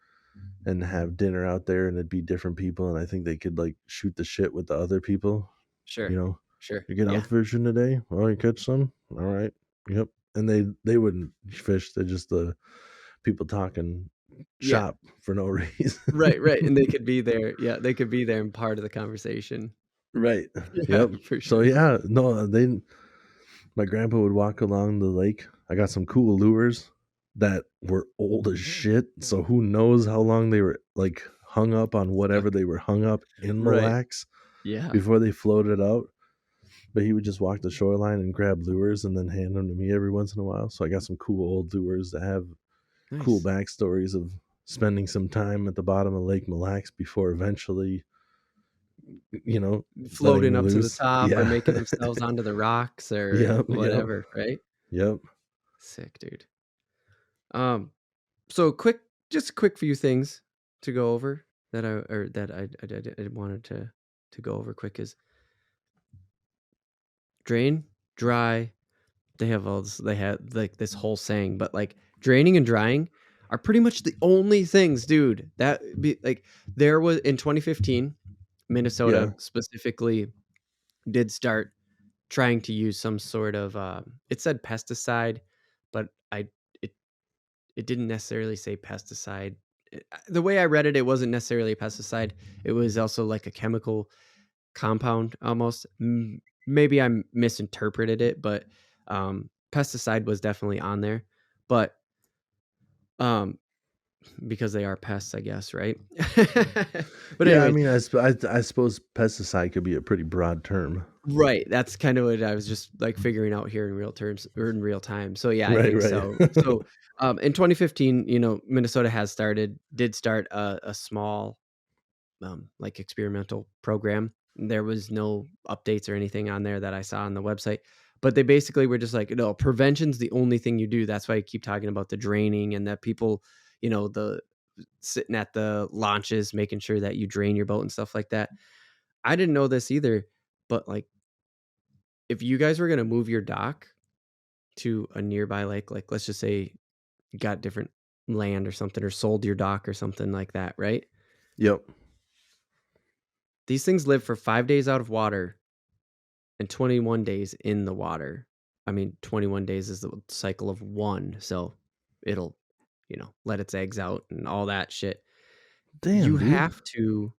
and have dinner out there and it'd be different people and I think they could like shoot the shit with the other people, you sure, know. sure, You get yeah, out fishing today? Oh, you catch some? All right. Yep. And they wouldn't fish. They're just the people talking yeah. shop for no reason. Right, right, and they could be there, yeah, they could be there and part of the conversation. Right. Yeah, Yep. for So sure. yeah, no, my grandpa would walk along the lake. I got some cool lures that were old as shit. So who knows how long they were like hung up on whatever Stuck. they were hung up in Mille Right, Lacs yeah, before they floated out. But he would just walk the shoreline and grab lures and then hand them to me every once in a while. So I got some cool old lures that have cool nice. backstories of spending some time at the bottom of Lake Mille Lacs before eventually, you know, letting Floating me up to the loose. top or Yeah. making themselves onto the rocks or Yep. Yep. whatever, right? Yep. Sick, dude. Um, so just a quick few things to go over that I wanted to go over quick is drain, dry. They have all this, they have like this whole saying, but like draining and drying are pretty much the only things, dude. That be like there was in 2015, Yeah. Minnesota specifically did start trying to use some sort of it said pesticide, but it it didn't necessarily say pesticide. The way I read it, it wasn't necessarily a pesticide. It was also like a chemical compound almost. Maybe I misinterpreted it, but pesticide was definitely on there. But um, because they are pests, I guess, right? But Yeah, I anyways, mean, I suppose pesticide could be a pretty broad term. right. That's kind of what I was just like figuring out here in real terms or in real time. So yeah, I Right, think right. so. So in 2015, Minnesota did start a small like experimental program. There was no updates or anything on there that I saw on the website, but they basically were just like, no, prevention's the only thing you do. That's why I keep talking about the draining and that people, the sitting at the launches, making sure that you drain your boat and stuff like that. I didn't know this either, but like if you guys were going to move your dock to a nearby lake, like let's just say you got different land or something or sold your dock or something like that, right? Yep. These things live for 5 days out of water and 21 days in the water. I mean, 21 days is the cycle of one. So it'll, let its eggs out and all that shit. You Damn, dude. have to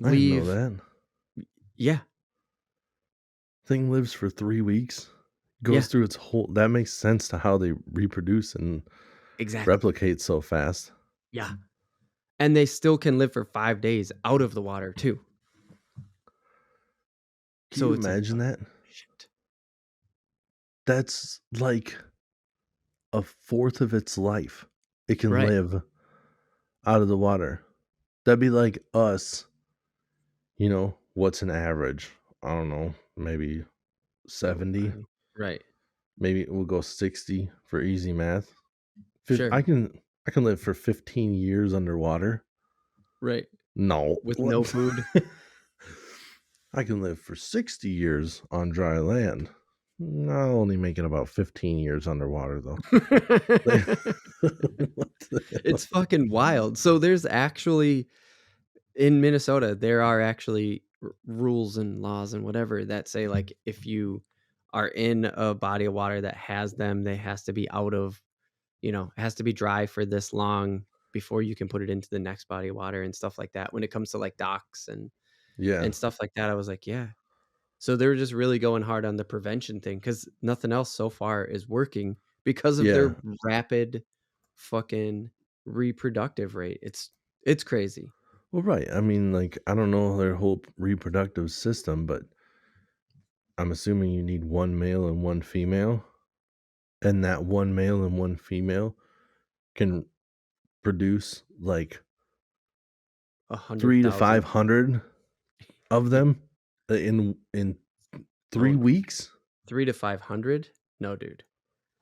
I didn't know leave. that. Yeah. Thing lives for 3 weeks. Yeah. Goes through its whole that makes sense to how they reproduce and Exactly. replicate so fast. Yeah. And they still can live for 5 days out of the water too. Can So you it's imagine that? efficient. That's like a fourth of its life. It can Right. live out of the water. That'd be like us, what's an average? I don't know, maybe Oh, 70, right. maybe we'll go 60 for easy math. Sure. I can live for 15 years underwater. Right. No. With What? no food. I can live for 60 years on dry land. I'll only make it about 15 years underwater though. What the hell? It's fucking wild. So there's actually in Minnesota, there are actually rules and laws and whatever that say like if you are in a body of water that has them, they has to be out of, it has to be dry for this long before you can put it into the next body of water and stuff like that. When it comes to like docks Yeah. and stuff like that, I was like, yeah. So they were just really going hard on the prevention thing because nothing else so far is working because of Yeah. their rapid fucking reproductive rate. It's crazy. Well, right. I mean, like, I don't know their whole reproductive system, but I'm assuming you need one male and one female. And that one male and one female can produce like A hundred three to thousand. 500 of them in Oh, 3 weeks. 3 to 500. No, dude.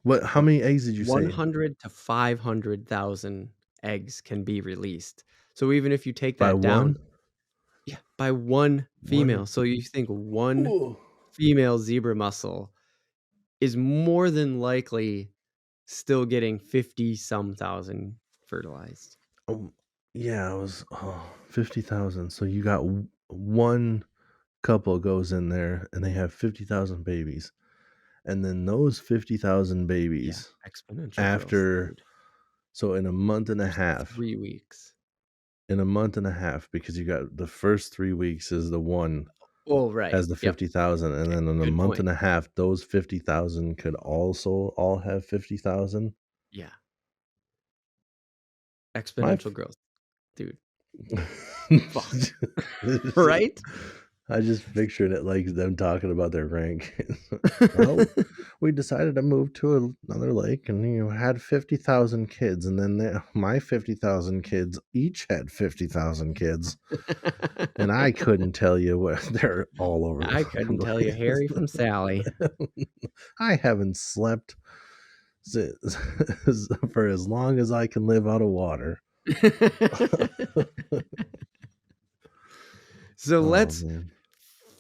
What? How many eggs did you say? 100 to 500,000 eggs can be released. So even if you take By that down, one? yeah, by one One. female. So you think one Whoa. female zebra mussel is more than likely still getting 50 some thousand fertilized. Oh, yeah, it was 50,000. So you got one couple goes in there and they have 50,000 babies. And then those 50,000 Yeah, babies exponential growth, after, dude. so in a month and a There's half, 3 weeks. because you got the first 3 weeks is the one Oh, right. has the Yep. 50,000. And Okay. then in a Good month point. and a half, those 50,000 could also all have 50,000. Yeah. My, Exponential growth, dude. Fuck. It's just- Right? I just pictured it like them talking about their rank. Well, we decided to move to another lake and had 50,000 kids. And then my 50,000 kids each had 50,000 kids. And I couldn't tell you what they're all over the I fucking couldn't tell you Harry from Sally. place. I haven't slept for as long as I can live out of water. So Oh, let's man.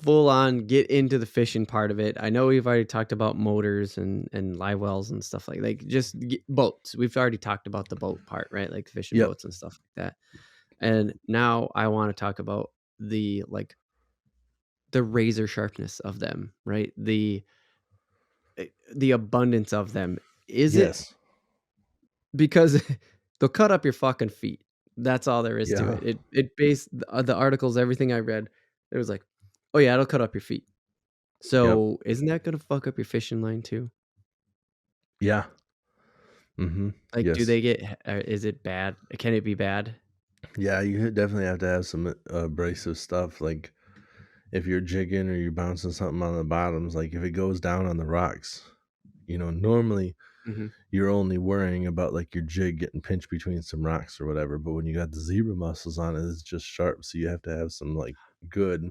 full on get into the fishing part of it. I know we've already talked about motors and live wells and stuff like just boats. We've already talked about the boat part, right? Like fishing Yep. boats and stuff like that. And now I want to talk about the the razor sharpness of them, right? The abundance of them. Is it Yes. because they'll cut up your fucking feet? That's all there is to Yeah. it. It based the articles, everything I read, it was like, oh yeah, it'll cut up your feet. Yep. So isn't that gonna fuck up your fishing line too? Yeah. Mm-hmm. Like, do Yes. they get? Is it bad? Can it be bad? Yeah, you definitely have to have some abrasive stuff. Like if you're jigging or you're bouncing something on the bottoms, like if it goes down on the rocks, normally Hmm. you're only worrying about like your jig getting pinched between some rocks or whatever. But when you got the zebra mussels on it, it's just sharp. So you have to have some like good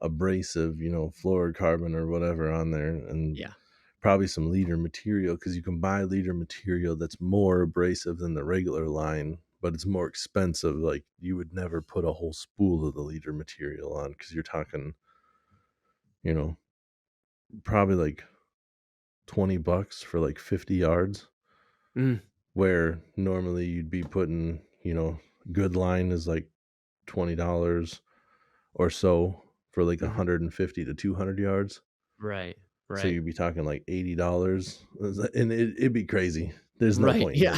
abrasive, fluorocarbon or whatever on there, and Yeah. probably some leader material because you can buy leader material that's more abrasive than the regular line, but it's more expensive. Like you would never put a whole spool of the leader material on because you're talking, you know, probably like $20 for like 50 yards, Mm, where normally you'd be putting, good line is like $20 or so for like hmm. 150 to 200 yards. Right. So Right. you'd be talking like $80, and it'd be crazy. There's no Right. point in Yeah.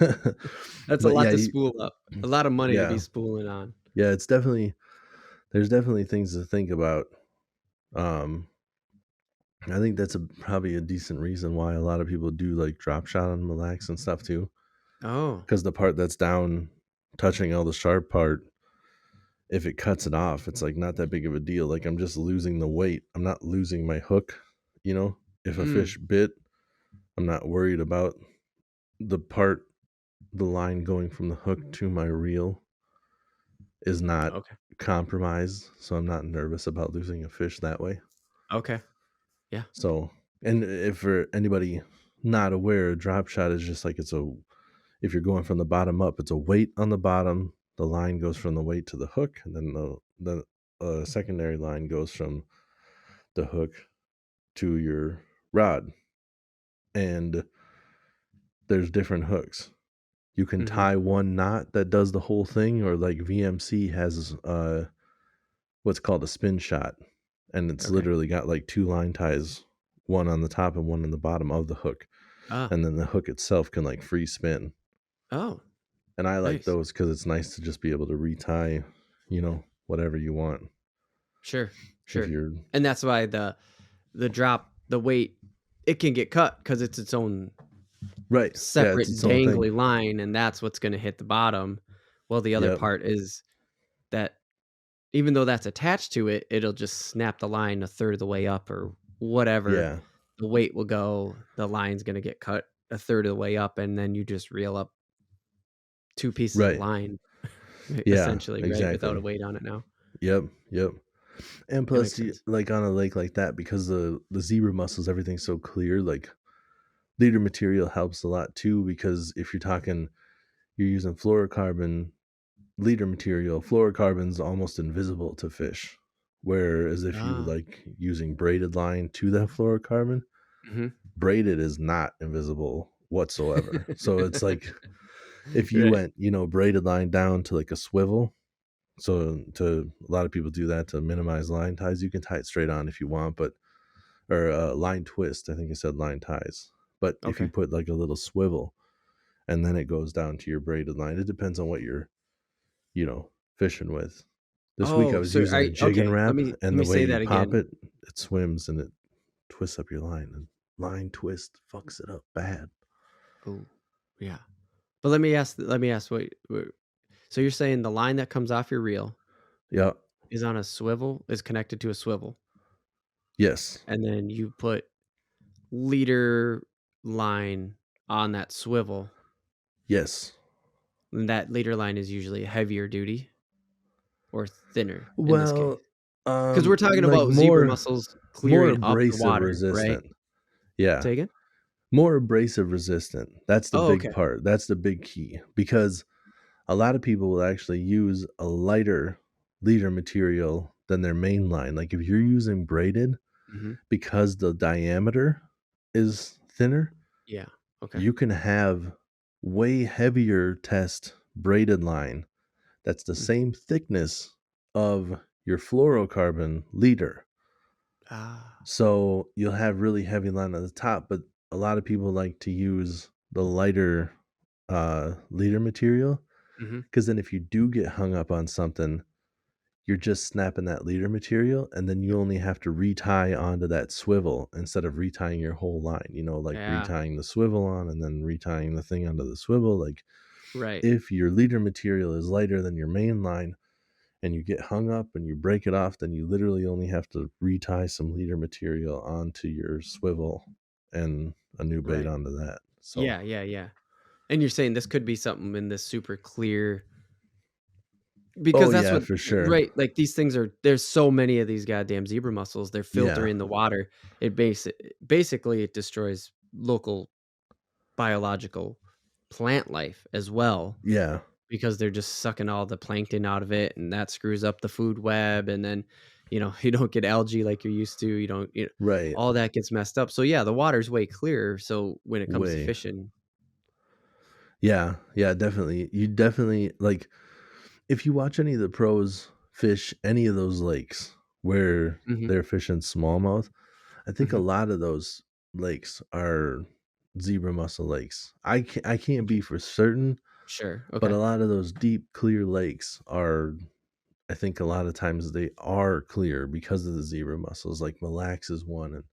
it. That's a But lot yeah, to spool up. A lot of money to be yeah, spooling on. yeah. There's definitely things to think about. Um, I think that's probably a decent reason why a lot of people do like drop shot on Mille Lacs and stuff too, Oh. because the part that's down, touching all the sharp part, if it cuts it off, it's like not that big of a deal. Like I'm just losing the weight. I'm not losing my hook, you know? If a Mm, fish bit, I'm not worried about the part the line going from the hook to my reel is not okay. compromised, so I'm not nervous about losing a fish that way. Okay. Yeah. So, and if for anybody not aware, a drop shot is just like if you're going from the bottom up, it's a weight on the bottom. The line goes from the weight to the hook, and then the secondary line goes from the hook to your rod. And there's different hooks. You can Mhm. tie one knot that does the whole thing, or like VMC has what's called a spin shot, and it's Okay. literally got like two line ties, one on the top and one on the bottom of the hook, Ah. and then the hook itself can like free spin. Oh, And I like nice. those because it's nice to just be able to retie, whatever you want. Sure. If Sure. you're And that's why the drop, the weight, it can get cut because it's its own right, yeah, it's separate its own thing. dangly line, and that's what's gonna hit the bottom. Well, the other Yep, part is that even though that's attached to it, it'll just snap the line a third of the way up or whatever. yeah, The weight will go, the line's gonna get cut a third of the way up, and then you just reel up 2 pieces of right, line, yeah, essentially, right? Without a exactly. weight on it now. Yep, yep. And That makes plus, sense. like on a lake like that, because the zebra mussels, everything's so clear. Like leader material helps a lot too. Because if you're using fluorocarbon leader material, fluorocarbon's almost invisible to fish. Whereas if you Ah. like using braided line to that fluorocarbon, Mhm. braided is not invisible whatsoever. So it's like if you Right. went, braided line down to like a swivel. So to a lot of people do that to minimize line ties. You can tie it straight on if you want, but or line twist. I think it said line ties. But if you Okay. put like a little swivel and then it goes down to your braided line, it depends on what you're, fishing with. This week I Oh, was so using a I jigging okay, wrap, let and me the way say you that pop again. it, it swims and it twists up your line. And line twist fucks it up bad. Oh, yeah. But let me ask what so you're saying the line that comes off your reel Yeah. is on a swivel is connected to a swivel, Yes. and then you put leader line on that swivel, Yes. and that leader line is usually heavier duty or thinner in this case? Well, Because 'Cause we're talking like about zebra mussels more clearing up the abrasive water, right? resistant. Yeah. Say again? More abrasive resistant. That's the Oh, big okay. part. That's the big key because a lot of people will actually use a lighter leader material than their main line. Like if you're using braided Mhm. because the diameter is thinner, Yeah. Okay. you can have way heavier test braided line that's the Mm. same thickness of your fluorocarbon leader. Ah. So you'll have really heavy line at the top, but a lot of people like to use the lighter leader material Mhm. because then if you do get hung up on something, you're just snapping that leader material and then you only have to retie onto that swivel instead of retying your whole line, like Yeah. retying the swivel on and then retying the thing onto the swivel. Like Right. if your leader material is lighter than your main line and you get hung up and you break it off, then you literally only have to retie some leader material onto your swivel and a new bait Right. onto that. So, Yeah, yeah, yeah. And you're saying this could be something in this super clear oh because that's yeah, what for sure. right, like, these things are there's so many of these goddamn zebra mussels, they're Yeah, filtering the water. Basically, it destroys local biological plant life as well yeah, because they're just sucking all the plankton out of it, and that screws up the food web, and then, you don't get algae like you're used to, you don't right. all that gets messed up. So, yeah, the water's way clearer, so when it comes to Way. fishing. Yeah, yeah, definitely. You definitely like if you watch any of the pros fish any of those lakes where Mhm, they're fishing smallmouth, I think a mhm. lot of those lakes are zebra mussel lakes. I can't be for certain, Sure, but okay. a lot of those deep clear lakes are I think a lot of times they are clear because of the zebra mussels. Like Mille Lacs is one and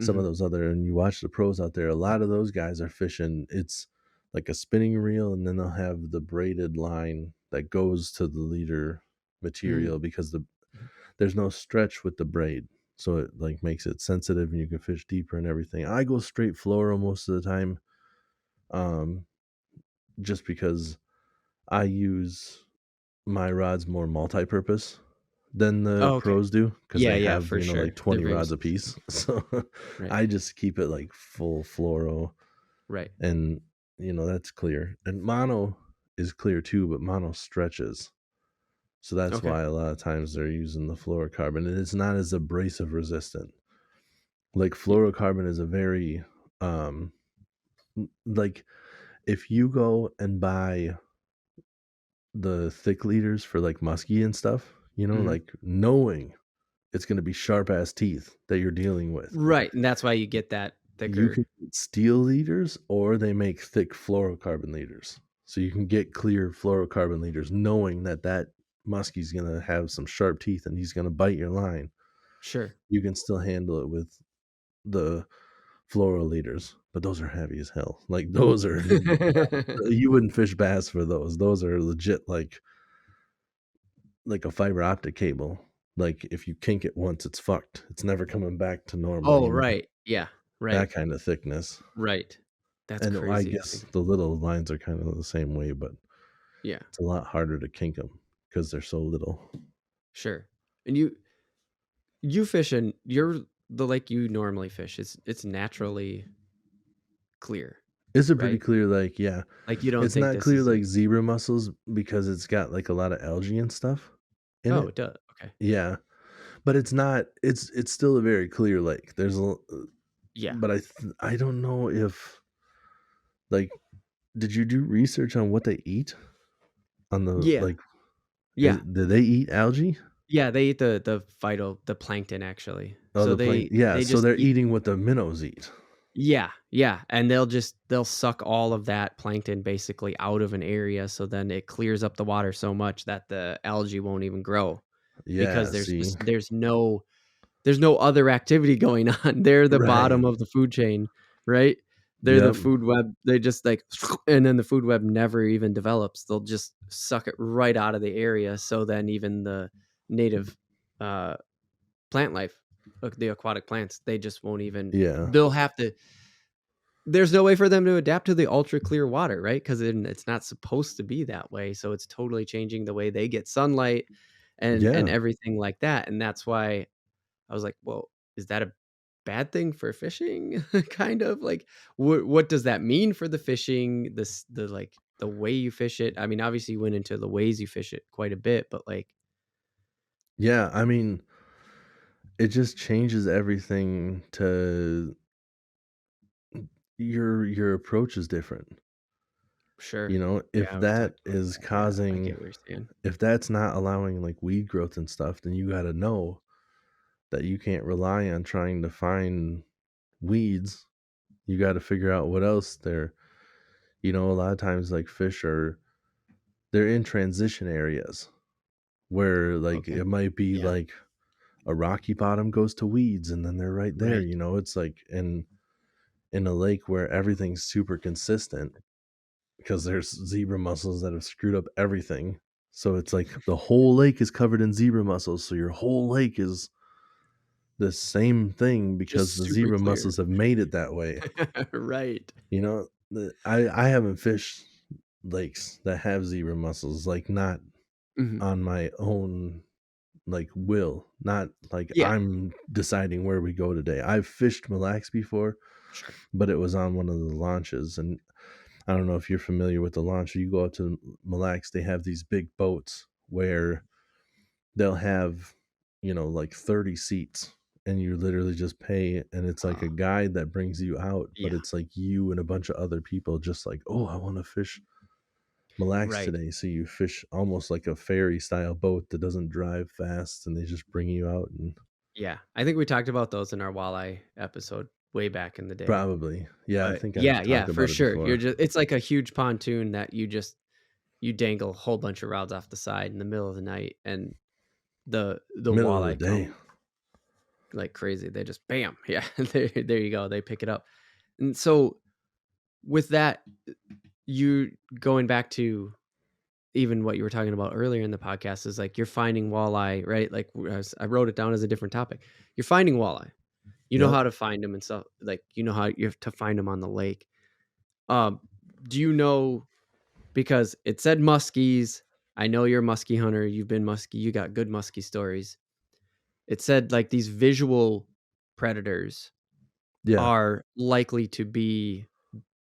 some of Mhm. those other and you watch the pros out there, a lot of those guys are fishing it's like a spinning reel and then they'll have the braided line that goes to the leader material because there's no stretch with the braid. So it like makes it sensitive and you can fish deeper and everything. I go straight fluoro most of the time. Um, just because I use my rods more multi-purpose than the Oh, okay. pros do because Yeah, they yeah, have, for like sure. They're 20 very rods a specific. piece. So Right. I just keep it like full fluoro Right. and that's clear. And mono is clear too, but mono stretches. So that's Okay. why a lot of times they're using the fluorocarbon and it's not as abrasive resistant. Like Y- fluorocarbon is a very um like if you go and buy the thick leaders for like muskie and stuff, mhm. like knowing it's going to be sharp ass teeth that you're dealing with. Right, and that's why you get that You thicker. can get steel leaders or they make thick fluorocarbon leaders. So you can get clear fluorocarbon leaders knowing that muskie's going to have some sharp teeth and he's going to bite your line. Sure. You can still handle it with the fluoro leaders, but those are heavy as hell. Like those are you wouldn't fish bass for those. Those are legit like a fiber optic cable. Like if you kink it once, it's fucked. It's never coming back to normal, Oh, right. Yeah. That Right. kind of thickness. Right. That's And I crazy to guess think. the little lines are kind of the same way, but Yeah, it's a lot harder to kink them because they're so little. sure. And you fish in the lake you normally fish. It's naturally clear, It's a pretty right? clear, like, yeah. Like you don't It's think not this clear is like zebra mussels because it's got like a lot of algae and stuff in oh, it. it does. Okay. Yeah, but it's not. It's still a very clear lake. Yeah. But I don't know if like did you do research on what they eat on the Yeah. like Yeah. do they eat algae? Yeah, they eat the plankton actually. Oh, So the plankton. they Yeah, they so just they're eat. eating what the minnows eat. Yeah, yeah, and they'll suck all of that plankton basically out of an area, so then it clears up the water so much that the algae won't even grow because Yeah, see. there's no other activity going on. They're the bottom Right. of the food chain, right? They're the Yep. food web. They just like and then the food web never even develops. They'll just suck it right out of the area, so then even the native, uh, plant life, the aquatic plants, they just won't even Yeah. they'll have to there's no way for them to adapt to the ultra clear water, right? Because it's not supposed to be that way. So it's totally changing the way they get sunlight and Yeah. everything like that. And that's why I was like, well, is that a bad thing for fishing? Kind of like what does that mean for the fishing? The like the way you fish it. I mean, obviously you went into the ways you fish it quite a bit, but like Yeah, I mean, it just changes everything to your approach is different. sure. If Yeah, we that talked about is that. Yeah, I causing get what you're saying. if that's not allowing like weed growth and stuff, then you got to know that you can't rely on trying to find weeds. You got to figure out what else a lot of times like fish they're in transition areas where like Okay. it might be Yeah. like a rocky bottom goes to weeds and then they're right there, Right. it's like in a lake where everything's super consistent because there's zebra mussels that have screwed up everything. So it's like the whole lake is covered in zebra mussels. So your whole lake is the same thing because Just the super zebra clear. mussels have made it that way. Right. I haven't fished lakes that have zebra mussels, like not Mhm. on my own like will, not like Yeah, I'm deciding where we go today. I've fished Mille Lacs before, sure. but it was on one of the launches, and I don't know if you're familiar with the launch. You go out to Mille Lacs, they have these big boats where they'll have, like 30 seats and you literally just pay and it's like a Oh, guide that brings you out, but yeah, it's like you and a bunch of other people just like, "Oh, I want to fish Mille Lacs right. today." So you fish almost like a ferry style boat that doesn't drive fast and they just bring you out and Yeah, I think we talked about those in our walleye episode way back in the day. probably. Yeah, I But think I've yeah, yeah, talked for about it sure. You're before. just it's like a huge pontoon that you dangle a whole bunch of rods off the side in the middle of the night, and the Middle of the walleye day. come like crazy. They just bam, yeah, there you go. They pick it up. And so with that, you going back to even what you were talking about earlier in the podcast is like you're finding walleye, right? Like I wrote it down as a different topic. You're finding walleye. You know Yep. how to find them and stuff. Like you know how you have to find them on the lake. Um, do you know, because it said muskies? I know you're a muskie hunter. You've been muskie. You got good muskie stories. It said like these visual predators Yeah. are likely to be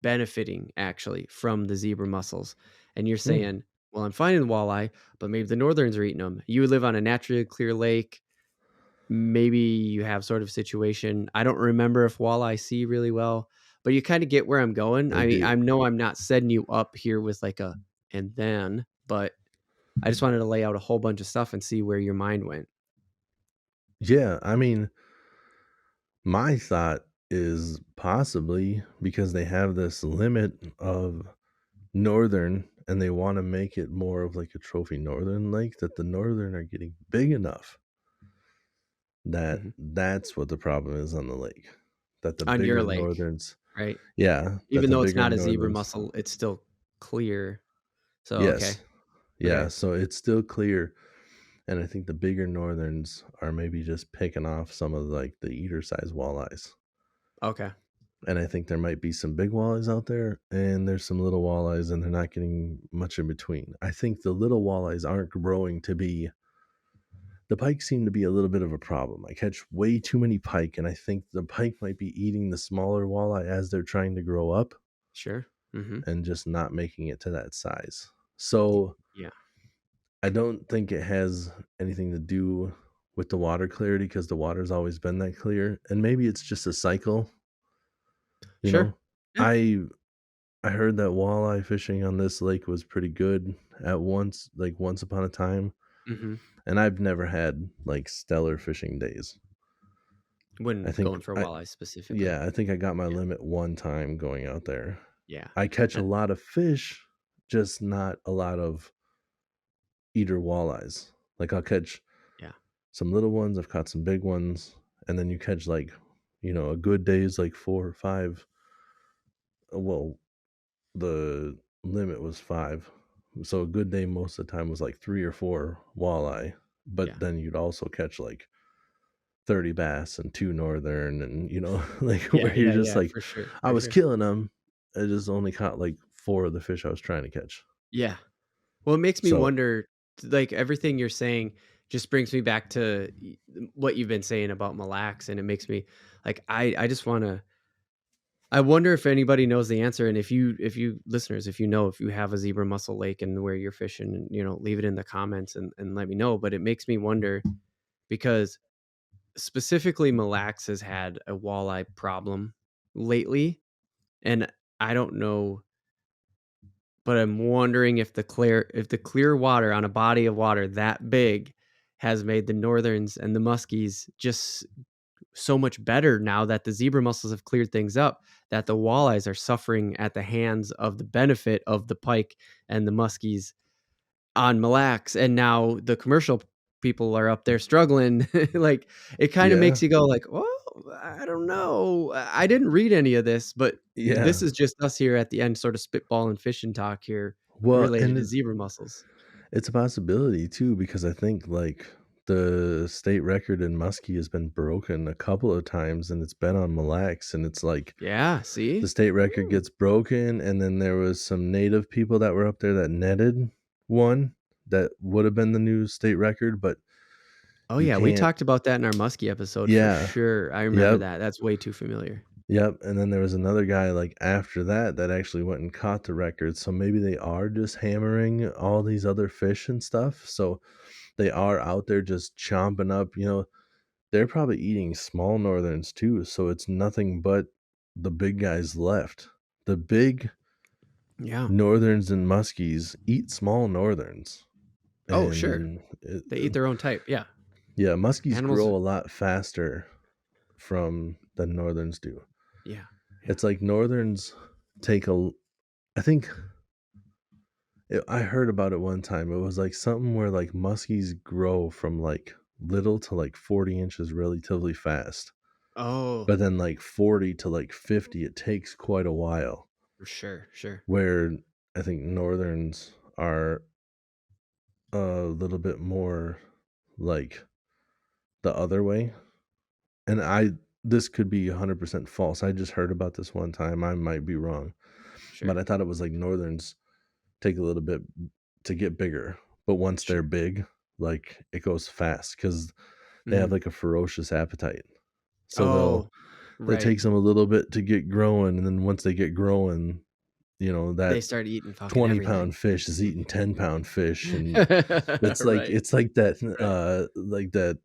benefiting actually from the zebra mussels. And you're Hmm. saying, well, I'm finding the walleye, but maybe the northerns are eating them. You live on a naturally clear lake. Maybe you have sort of situation. I don't remember if walleye see really well, but you kind of get where I'm going. They I mean, do. I know I'm not setting you up here with like a and then, but I just wanted to lay out a whole bunch of stuff and see where your mind went. Yeah. I mean, my thought is possibly because they have this limit of northern and they want to make it more of like a trophy northern lake, that the northern are getting big enough that Mhm. that's what the problem is on the lake. That the On your bigger lake, northerns, right? yeah, that Even the though it's bigger not a zebra northerns, mussel, it's still clear. So okay, yes, yeah, okay, so it's still clear. And I think the bigger northerns are maybe just picking off some of like the eater size walleyes. okay, And I think there might be some big walleyes out there, and there's some little walleyes, and they're not getting much in between. I think the little walleyes aren't growing to be. The pike seem to be a little bit of a problem. I catch way too many pike, and I think the pike might be eating the smaller walleye as they're trying to grow up sure. Mm-hmm. and just not making it to that size. So Yeah, I don't think it has anything to do with the water clarity because the water's always been that clear. And maybe it's just a cycle, you sure. know. Yeah. I heard that walleye fishing on this lake was pretty good at once, like once upon a time. Mm-hmm. And I've never had like stellar fishing days. I When think going for I walleye specifically. Yeah, I think I got my Yeah, limit one time going out there. yeah, I catch a and lot of fish, just not a lot of eater walleyes. Like I'll catch yeah, some little ones, I've caught some big ones, and then you catch like, a good day is like 4 or 5. Well, the limit was 5. So a good day most of the time was like 3 or 4 walleye. But yeah, then you'd also catch like 30 bass and 2 northern and like yeah, where you're yeah, just yeah, like for sure, I for was sure. killing them. I just only caught like 4 of the fish I was trying to catch. Yeah. Well, it makes me So, wonder, like everything you're saying just brings me back to what you've been saying about Mille Lacs, and it makes me like I just want to. I wonder if anybody knows the answer, and if you listeners, if you know if you have a zebra mussel lake and where you're fishing, leave it in the comments and let me know. But it makes me wonder because specifically Mille Lacs has had a walleye problem lately, and I don't know, but I'm wondering if the clear water on a body of water that big has made the northerns and the muskies just so much better now that the zebra mussels have cleared things up, that the walleyes are suffering at the hands of the benefit of the pike and the muskies on Mille Lacs, and now the commercial people are up there struggling. Like it kind of yeah. makes you go like, "Oh, I don't know. I didn't read any of this, but this Yeah. is just us here at the end, sort of spitball and fishing talk here Well, related and to zebra mussels." it's a possibility too because I think like the state record in muskie has been broken a couple of times and it's been on Mille Lacs, and it's like Yeah. the See. state record Ooh. gets broken, and then there was some native people that were up there that netted one that would have been the new state record, but Oh you yeah, we can't. talked about that in our muskie episode for Yeah. sure. I remember Yep. that. That's way too familiar. Yep. And then there was another guy like after that that actually went and caught the record. So maybe they are just hammering all these other fish and stuff. So they are out there just chomping up, they're probably eating small northerns too. So it's nothing but the big guys left. The big Yeah. northerns and muskies eat small northerns. Oh sure. And They eat their own type. Yeah. yeah, muskies Animals. grow a lot faster from than northerns do. Yeah. Yeah. It's like northerns take I think I heard about it one time. It was like something where like muskies grow from like little to like 40 inches relatively fast. Oh, But then like 40 to like 50, it takes quite a while. for sure. Sure. Where I think northerns are a little bit more like the other way. And this could be 100% false. I just heard about this one time. I might be wrong, but Sure. I thought it was like northerns take a little bit to get bigger, but once they're Sure. big, like it goes fast because they have Mhm. like a ferocious appetite. So Oh, it right. takes them a little bit to get growing, and then once they get growing, They that start eating fucking everything. 20-pound fish is eating 10-pound fish, and Right. it's like that, Right. like that.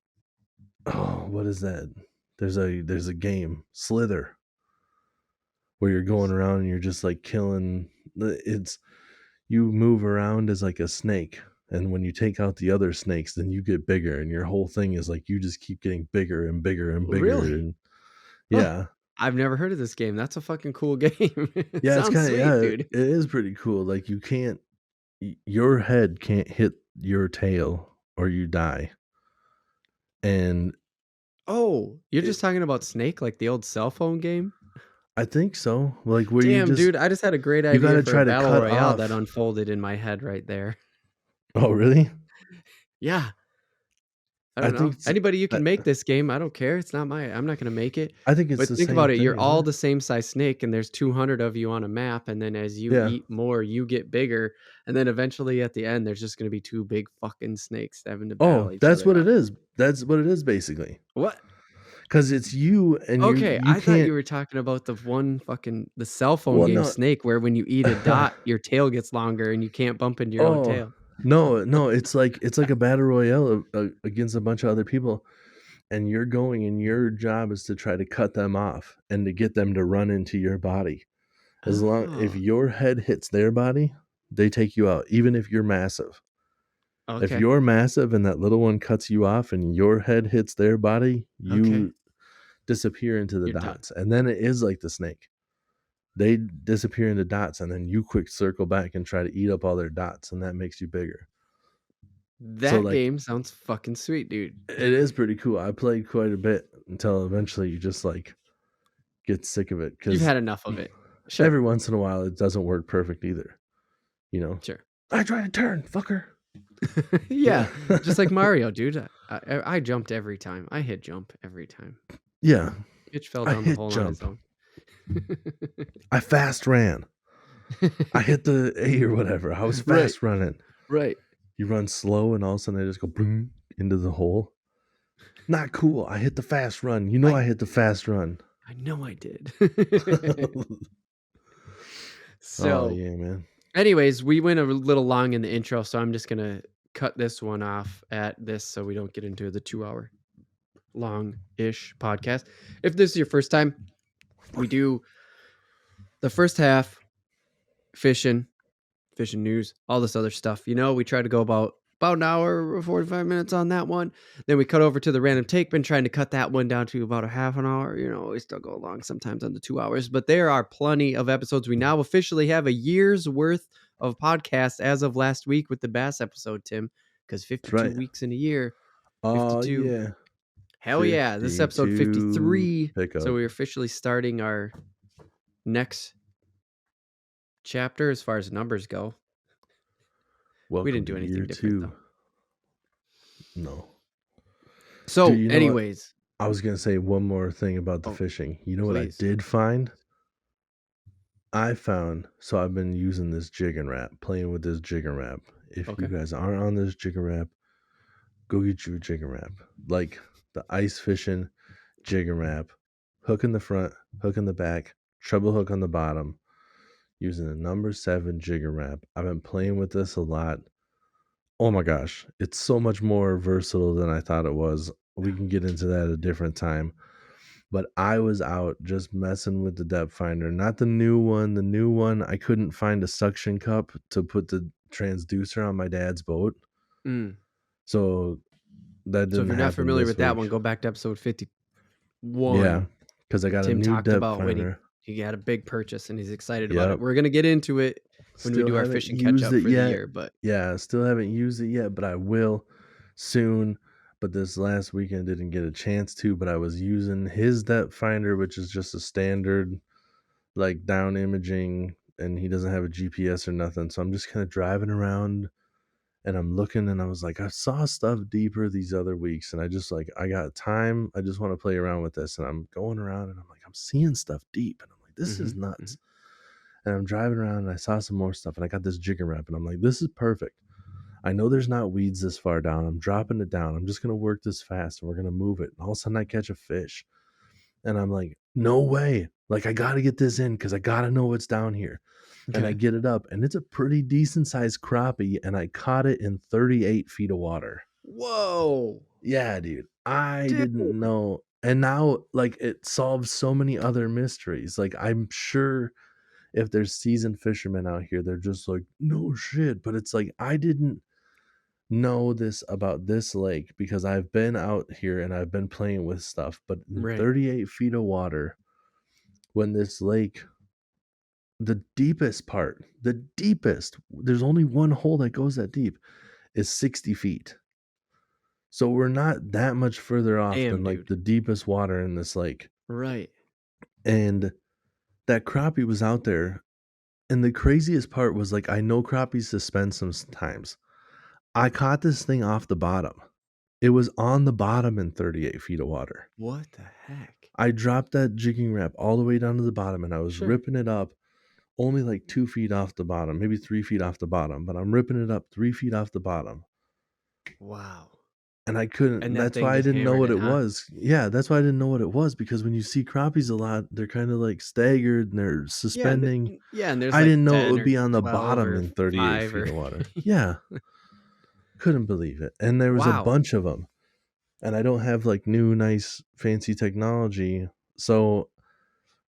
Oh, what is that? There's a game, Slither, where you're going around and you're just like killing. It's you move around as like a snake, and when you take out the other snakes, then you get bigger, and your whole thing is like you just keep getting bigger and bigger and bigger, Really? and Oh, yeah, I've never heard of this game. That's a fucking cool game. It yeah, it's sounds kind of yeah, sweet, dude. it is pretty cool. Like you can't, your head can't hit your tail or you die, and Oh, you're it, just talking about Snake, like the old cell phone game? I think so. Like where Damn, dude, I just had a great you got idea to for a try to battle cut royale that off. unfolded in my head right there. Oh, really? Yeah, I I don't think know. it's, Anybody you I, can make this game. I don't care. It's not I'm not gonna make it. I think it's But the think same about it. thing, You're isn't all it? the same size snake, and there's 200 of you on a map. And then as you Yeah. eat more, you get bigger. And then eventually at the end, there's just gonna be two big fucking snakes having to Oh, battle each that's other what it out. is. That's what it is basically. What? Because it's you and Okay, you I thought you can't. were talking about the cell phone Well, game no. Snake, where when you eat a dot, your tail gets longer and you can't bump into your own Oh, tail. no, it's like a battle royale against a bunch of other people, and you're going, and your job is to try to cut them off and to get them to run into your body. As long if Oh, your head hits their body, they take you out, even if you're massive. If okay, you're massive and that little one cuts you off and your head hits their body, okay. you disappear into the You're done. dots. And then it is like the snake. They disappear into dots, and then you quick circle back and try to eat up all their dots, and that makes you bigger. So That like game sounds fucking sweet, dude. it is pretty cool. I played quite a bit until eventually you just like get sick of it You've because had enough of it. Sure, every once in a while it doesn't work perfect either. You know, sure. I try to turn, fucker. Yeah, Yeah, just like Mario, dude. I jumped every time. I hit jump every time. yeah. Bitch fell I down the hit hole on his jump. own. I fast ran. I hit the A or whatever. I was Right, fast running. right. You run slow, and all of a sudden I just go boom into the hole. Not cool. I hit the fast run. You know I I hit the fast run. I know I did. Oh So, yeah, man. anyways, we went a little long in the intro, so I'm just gonna cut this one off at this so we don't get into the 2 hour long-ish podcast. If this is your first time, we do the first half fishing, fishing news, all this other stuff. We try to go about an hour or 45 minutes on that one. Then we cut over to the random take. Been trying to cut that one down to about a half an hour. We still go along sometimes on the 2 hours, but there are plenty of episodes. We now officially have a year's worth of podcasts as of last week with the bass episode, Tim, because That's 52 right. weeks in a year, Oh 52. yeah. Hell yeah. This is episode 52 53. So pickup. we're officially starting our next chapter as far as numbers go. We Welcome didn't to do year anything different though. 2. No. Dude, So, you know what? anyways, I was gonna say one more thing about the oh, fishing. You know what I please. did find? I found so I've been using this jig and wrap, playing with this jig and wrap. If you Okay. guys aren't on this jig and wrap, go get you a jig and wrap. Like the ice fishing jig and wrap. Hook in the front, hook in the back, treble hook on the bottom, using a number 7 jig and wrap. I've been playing with this a lot. Oh my gosh, it's so much more versatile than I thought it was. We can get into that at a different time. But I was out just messing with the depth finder, not the new one. The new one, I couldn't find a suction cup to put the transducer on my dad's boat. Mm. So that So if didn't you're not happen familiar this with that week. one, go back to episode Yeah, 51. because I got a Tim new talked depth about when finder. he got a big purchase and he's excited about it. Yep. We're going to get into it when we Still do our haven't fishing catch used up it for the yet. year, but Yeah, still haven't used it yet, but I will soon. But this last weekend didn't get a chance to, but I was using his depth finder, which is just a standard like down imaging, and he doesn't have a GPS or nothing. So I'm just kind of driving around and I'm looking, and I was like, I saw stuff deeper these other weeks, and I just like, I got time. I just want to play around with this. And I'm going around, and I'm like, I'm seeing stuff deep. And I'm like, this is Mm-hmm. nuts. And I'm driving around, and I saw some more stuff, and I got this jigging wrap, and I'm like, this is perfect. I know there's not weeds this far down. I'm dropping it down. I'm just going to work this fast, and we're going to move it. And all of a sudden I catch a fish, and I'm like, no way. Like, I got to get this in because I got to know what's down here. And I Okay. get it up, and it's a pretty decent sized crappie, and I caught it in 38 feet of water. Whoa, Yeah, dude. I dude. didn't know. And now, like, it solves so many other mysteries. Like, I'm sure if there's seasoned fishermen out here, they're just like, no shit. But it's like, I didn't know this about this lake because I've been out here and I've been playing with stuff. But in Right. 38 feet of water, when this lake, the deepest part, the deepest, there's only one hole that goes that deep, is 60 feet. So we're not that much further off Damn, than like dude. the deepest water in this lake. Right. And that crappie was out there. And the craziest part was like, I know crappies suspend sometimes. I caught this thing off the bottom. It was on the bottom in 38 feet of water. What the heck? I dropped that jigging wrap all the way down to the bottom, and I was Sure. ripping it up only like 2 feet off the bottom, maybe 3 feet off the bottom, but I'm ripping it up 3 feet off the bottom. Wow. And I couldn't, And that that's thing why I just didn't know hammered what it, it huh? was. Yeah, that's why I didn't know what it was, because when you see crappies a lot, they're kind of like staggered and they're Yeah, suspending. yeah, and there's I like didn't know it 10 would or be on the 12 bottom or in 38 5 feet or of water. Yeah, couldn't believe it. And there was a Wow. bunch of them. And I don't have like new, nice, fancy technology. So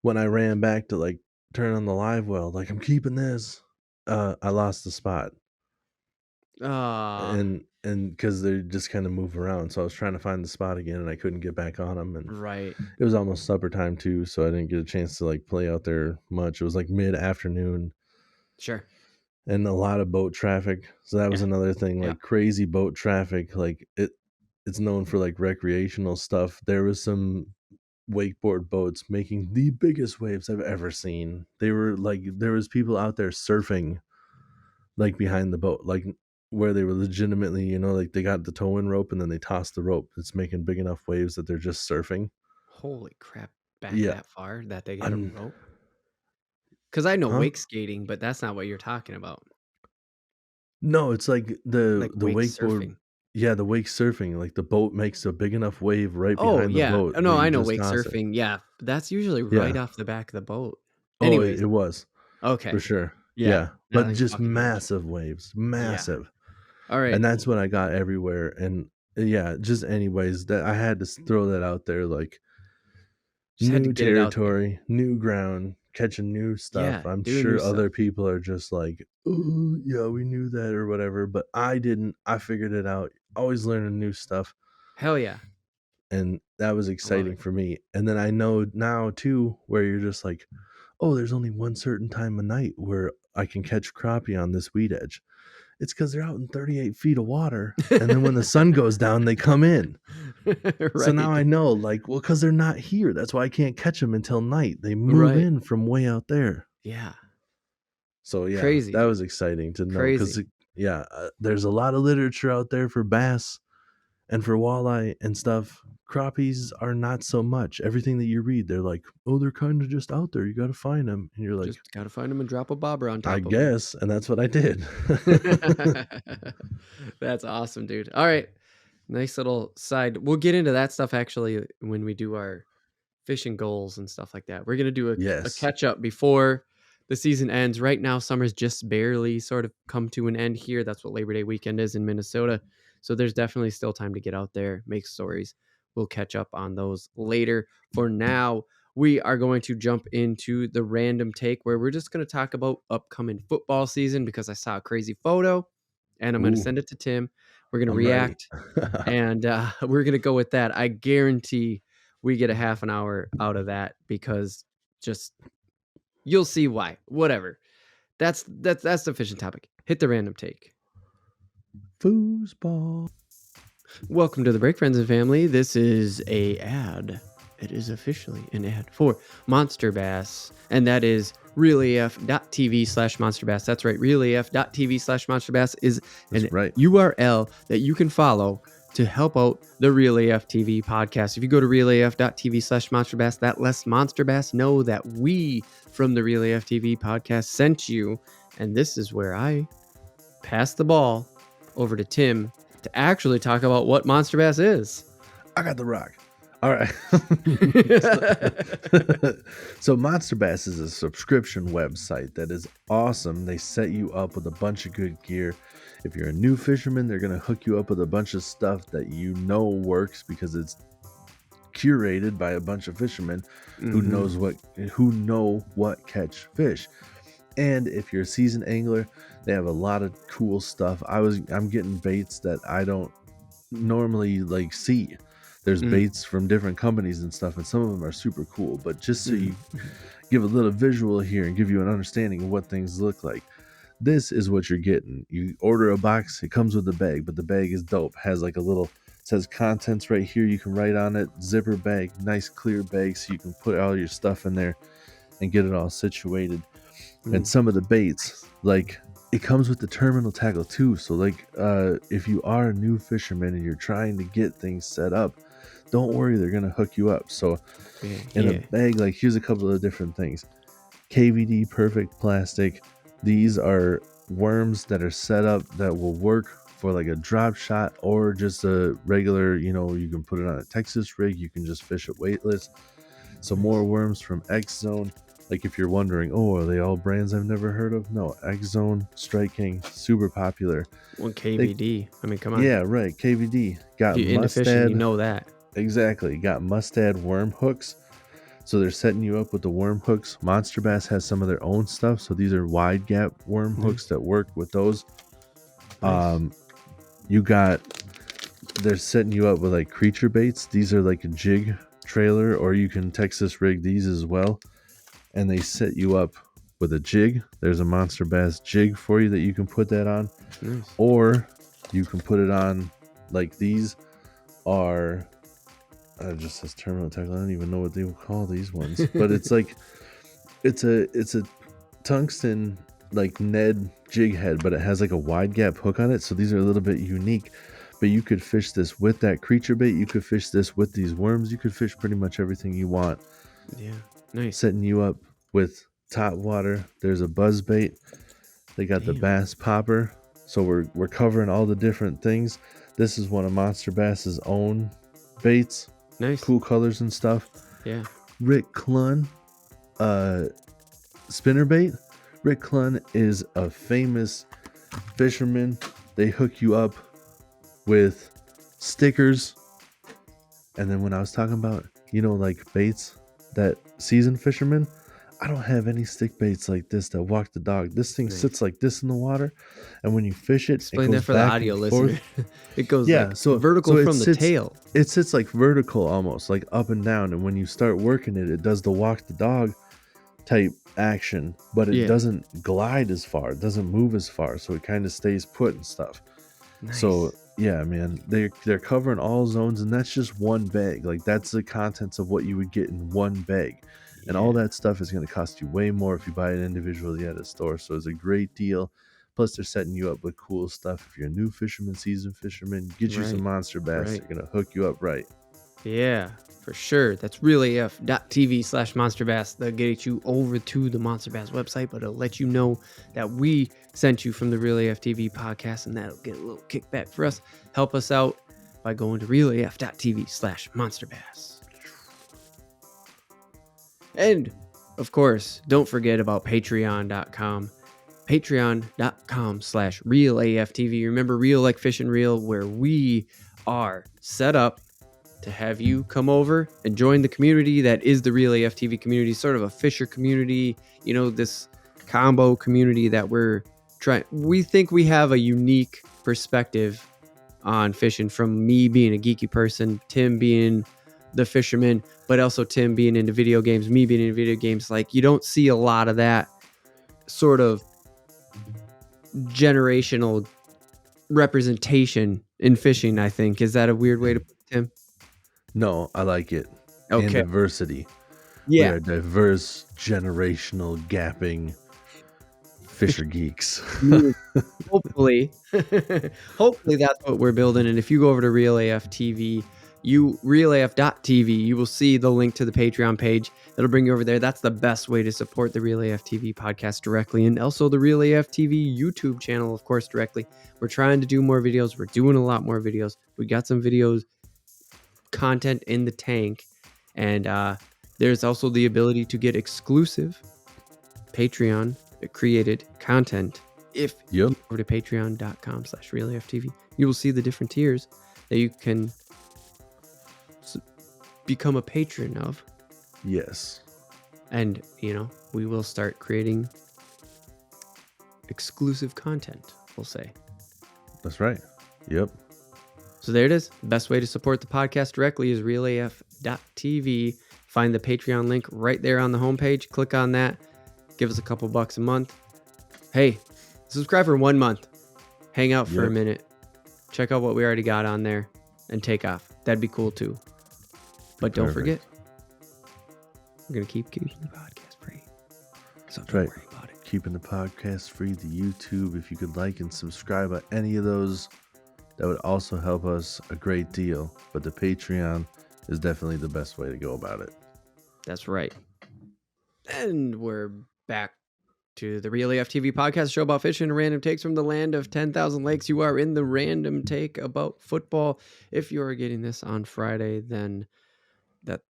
when I ran back to like turn on the live well, like, I'm keeping this, I lost the spot. Ah, And because they just kind of move around. So I was trying to find the spot again, and I couldn't get back on them. And right. it was almost supper time too, so I didn't get a chance to like play out there much. It was like mid-afternoon Sure. and a lot of boat traffic. So that was Yeah. another thing, Yeah. like crazy boat traffic. Like it's known for like recreational stuff. There was some wakeboard boats making the biggest waves I've ever seen. They were like, there was people out there surfing like behind the boat, like where they were legitimately, like they got the tow-in rope and then they tossed the rope. It's making big enough waves that they're just surfing. Holy crap. Back Yeah. that far that they get a I'm rope? Because I know huh? wake skating, but that's not what you're talking about. No, it's like the Like the wake wakeboard. surfing. Yeah, the wake surfing, like the boat makes a big enough wave right Oh, behind the yeah. boat Oh, that no, you I know just wake toss it. surfing. Yeah. That's usually right Yeah. off the back of the boat. Oh, Anyways. it was for Okay. sure. Yeah. Yeah, Now but that you're just talking about it. massive waves, Yeah. massive. All right. And that's what I got everywhere. And yeah, just anyways, that I had to throw that out there, like, Just had to new get it out there. territory, new ground, catching new stuff. Yeah. I'm Doing new sure stuff. other people are just like, oh, yeah, we knew that or whatever, but I didn't. I figured it out. Always learning new stuff. Hell yeah. And that was I love exciting it. for me. And then I know now too, where you're just like, oh, there's only one certain time of night where I can catch crappie on this weed edge. It's because they're out in 38 feet of water. And then when the sun goes down, they come in. So now I Right. know, like, well, because they're not here. That's why I can't catch them until night. They move Right. in from way out there. Yeah. So yeah, Crazy, that dude. was exciting to know because, Crazy. yeah, there's a lot of literature out there for bass and for walleye and stuff. Crappies are not so much. Everything that you read, they're like, oh, they're kind of just out there. You got to find them. And you're like, Just gotta find them and drop a bobber on I top of them. guess. And that's what I did. That's awesome, dude. All right. Nice little side. We'll get into that stuff actually when we do our fishing goals and stuff like that. We're going to do a Yes. catch up before the season ends. Right now, summer's just barely sort of come to an end here. That's what Labor Day weekend is in Minnesota. So there's definitely still time to get out there, make stories. We'll catch up on those later. For now, we are going to jump into the random take where we're just going to talk about upcoming football season because I saw a crazy photo and I'm going to Ooh, send it to Tim. We're going to I'm ready. react and we're going to go with that. I guarantee we get a half an hour out of that because just you'll see why. Whatever. That's the fishing topic. Hit the random take. Foosball. Welcome to the break, friends and family. This is a ad. it is officially an ad for Monster Bass, and that is realaf.tv/monsterbass. That's right, realaf.tv/monsterbass is That's an right. URL that you can follow to help out the Real AF TV podcast. If you go to realaf.tv/monsterbass, that lets Monster Bass know that we from the Real AF TV podcast sent you. And this is where I pass the ball over to Tim to actually talk about what Monster Bass is. I got the rock. All right. So Monster Bass is a subscription website that is awesome. They set you up with a bunch of good gear. If you're a new fisherman, they're going to hook you up with a bunch of stuff that you know works because it's curated by a bunch of fishermen who know what catch fish. And if you're a seasoned angler, they have a lot of cool stuff. I'm getting baits that I don't normally like see. There's baits from different companies and stuff, and some of them are super cool. But just so you give a little visual here and give you an understanding of what things look like, this is what you're getting. You order a box, it comes with a bag, but the bag is dope. Has like a little, says contents right here. You can write on it, zipper bag, nice clear bag, so you can put all your stuff in there and get it all situated. And some of the baits, like it comes with the terminal tackle too. So like if you are a new fisherman and you're trying to get things set up, don't worry, they're gonna hook you up. So in a bag, like here's a couple of different things. KVD perfect plastic. These are worms that are set up that will work for like a drop shot or just a regular, you can put it on a Texas rig, you can just fish it weightless. So more worms from X Zone. Like if you're wondering, are they all brands I've never heard of? No, X Zone, Strike King, super popular. Well, KVD. I mean, come on. Yeah, right. KVD got if you're into fishing, you know that. Exactly. Got mustad worm hooks. So they're setting you up with the worm hooks. Monster Bass has some of their own stuff. So these are wide gap worm hooks that work with those. Nice. They're setting you up with like creature baits. These are like a jig trailer, or you can Texas rig these as well. And they set you up with a jig. There's a Monster Bass jig for you that you can put that on. Nice. Or you can put it on like these are, it just says terminal tackle. I don't even know what they would call these ones. But it's like, it's a tungsten like Ned jig head, but it has like a wide gap hook on it. So these are a little bit unique. But you could fish this with that creature bait. You could fish this with these worms. You could fish pretty much everything you want. Yeah. Nice. Setting you up with top water. There's a buzz bait. They got the bass popper. So we're covering all the different things. This is one of Monster Bass's own baits. Nice. Cool colors and stuff. Yeah. Rick Clun spinner bait. Rick Clun is a famous fisherman. They hook you up with stickers. And then when I was talking about, like baits that seasoned fishermen, I don't have any stick baits like this that walk the dog. This thing sits like this in the water, and when you fish it, explain it goes that for the audio listener. It goes vertical from the tail. It sits like vertical almost, like up and down, and when you start working it, it does the walk the dog type action, but it doesn't glide as far. It doesn't move as far, so it kind of stays put and stuff. Nice. So yeah, man, they're covering all zones, and that's just one bag. Like that's the contents of what you would get in one bag. And all that stuff is going to cost you way more if you buy it individually at a store. So it's a great deal. Plus, they're setting you up with cool stuff. If you're a new fisherman, seasoned fisherman, get you some Monster Bass. They're going to hook you up right. Yeah, for sure. That's realaf.tv/monsterbass. They'll get you over to the Monster Bass website, but it'll let you know that we sent you from the Real AF TV podcast, and that'll get a little kickback for us. Help us out by going to realaf.tv/monsterbass. And, of course, don't forget about patreon.com. Patreon.com/RealAFTV. Remember, Real Like Fish and Reel, where we are set up to have you come over and join the community that is the Real AFTV community, sort of a fisher community, this combo community that we're trying. We think we have a unique perspective on fishing, from me being a geeky person, Tim being the fisherman, but also Tim being into video games, me being into video games. Like, you don't see a lot of that sort of generational representation in fishing, I think. Is that a weird way to put it, Tim? No, I like it. and Okay. diversity. We Yeah. are diverse, generational, gapping Fisher geeks. Hopefully, hopefully that's what we're building. And if you go over to Real AF TV, realaf.tv, you will see the link to the Patreon page. That'll bring you over there. That's the best way to support the Real AF TV podcast directly, and also the Real AF TV YouTube channel, of course, directly. We're trying to do more videos. We're doing a lot more videos. We got some videos content in the tank, and there's also the ability to get exclusive Patreon created content. If you go over to patreon.com/realaftv, you will see the different tiers that you can become a patron of. Yes. And, we will start creating exclusive content, we'll say. That's right. Yep. So there it is. The best way to support the podcast directly is realaf.tv. Find the Patreon link right there on the homepage. Click on that. Give us a couple bucks a month. Hey, subscribe for 1 month. Hang out for a minute. Check out what we already got on there and take off. That'd be cool too. But don't forget, we're going to keep keeping the podcast free. So don't worry about it. Keeping the podcast free, the YouTube. If you could like and subscribe at any of those, that would also help us a great deal. But the Patreon is definitely the best way to go about it. That's right. And we're back to the Real AF TV podcast, show about fishing and random takes from the land of 10,000 lakes. You are in the random take about football. If you are getting this on Friday, then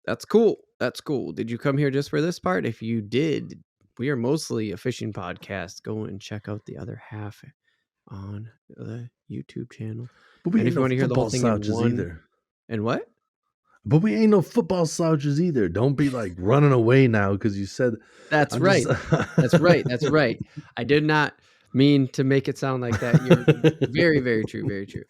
that's cool. That's cool. Did you come here just for this part? If you did, we are mostly a fishing podcast. Go and check out the other half on the YouTube channel. But we and ain't if you no want to hear the whole thing in one, either. And what? But we ain't no football slouches either. Don't be like running away now because you said that's right. That's right. That's right. I did not mean to make it sound like that. You're very, very true. Very true.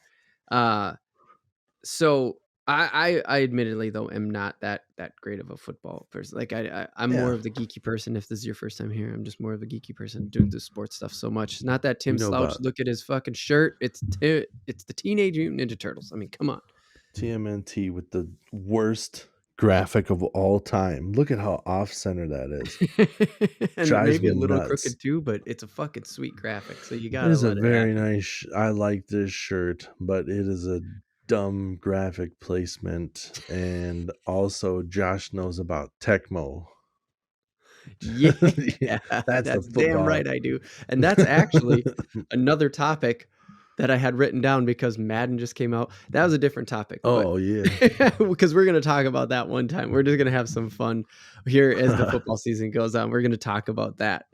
So I admittedly though am not that great of a football person. Like I'm more of the geeky person. If this is your first time here, I'm just more of a geeky person doing the sports stuff so much. Not that Tim Slouch. Look at his fucking shirt. It's the Teenage Mutant Ninja Turtles. I mean, come on. TMNT with the worst graphic of all time. Look at how off center that is. And maybe a little crooked too, but it's a fucking sweet graphic. So you got. It is a very nice. I like this shirt, but it is a dumb graphic placement, and also Josh knows about Tecmo. Yeah, that's damn right I do. And that's actually another topic that I had written down because Madden just came out. That was a different topic. Oh, yeah. Because we're going to talk about that one time. We're just going to have some fun here as the football season goes on. We're going to talk about that.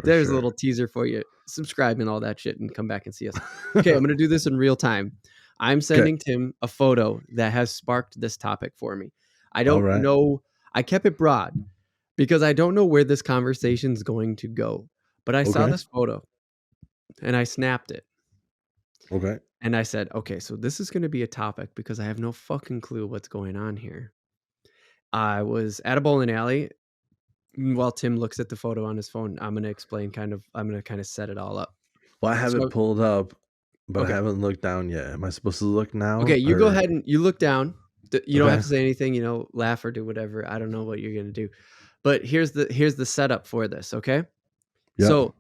There's a little teaser for you. Subscribe and all that shit and come back and see us. Okay, I'm going to do this in real time. I'm sending Tim a photo that has sparked this topic for me. I don't know. I kept it broad because I don't know where this conversation is going to go. But I saw this photo. And I snapped it. Okay. And I said, okay, so this is going to be a topic because I have no fucking clue what's going on here. I was at a bowling alley while Tim looks at the photo on his phone. I'm going to explain I'm going to kind of set it all up. Well, I have it pulled up, but I haven't looked down yet. Am I supposed to look now? Okay, you go ahead and you look down. You don't have to say anything, laugh or do whatever. I don't know what you're going to do. But here's the setup for this, okay? Yep. So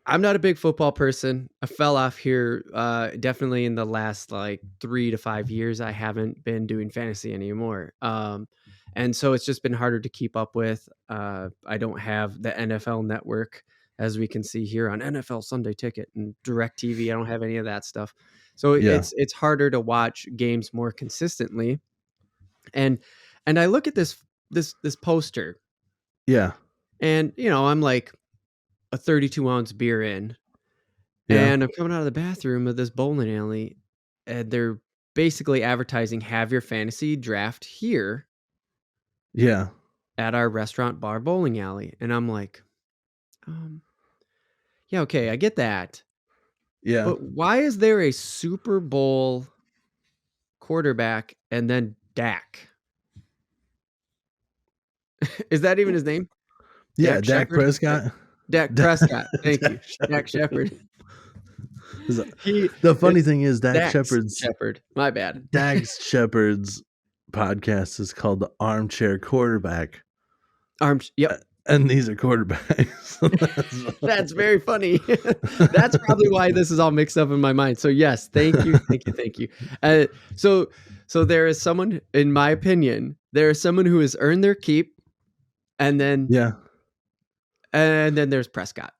I'm not a big football person. I fell off here definitely in the last 3 to 5 years. I haven't been doing fantasy anymore. And so it's just been harder to keep up with. I don't have the NFL network, as we can see here on NFL Sunday Ticket and DirecTV. I don't have any of that stuff. So it's harder to watch games more consistently. And I look at this poster. Yeah. And, I'm like a 32-ounce beer in, and I'm coming out of the bathroom of this bowling alley, and they're basically advertising, have your fantasy draft here. Yeah. At our restaurant bar bowling alley. And I'm like, yeah, okay, I get that. Yeah. But why is there a Super Bowl quarterback and then Dak? Is that even his name? Yeah, Dak Prescott. Dak Prescott. Thank you. Dak Shepard. The funny thing is Dak Shepard's Shepard. My bad. Dak Shepard's podcast is called the Armchair Quarterback, Arms. Yep. and these are quarterbacks. That's very funny. That's probably why this is all mixed up in my mind. So yes, thank you. So there is someone, in my opinion, there is someone who has earned their keep, and then Yeah. There's Prescott.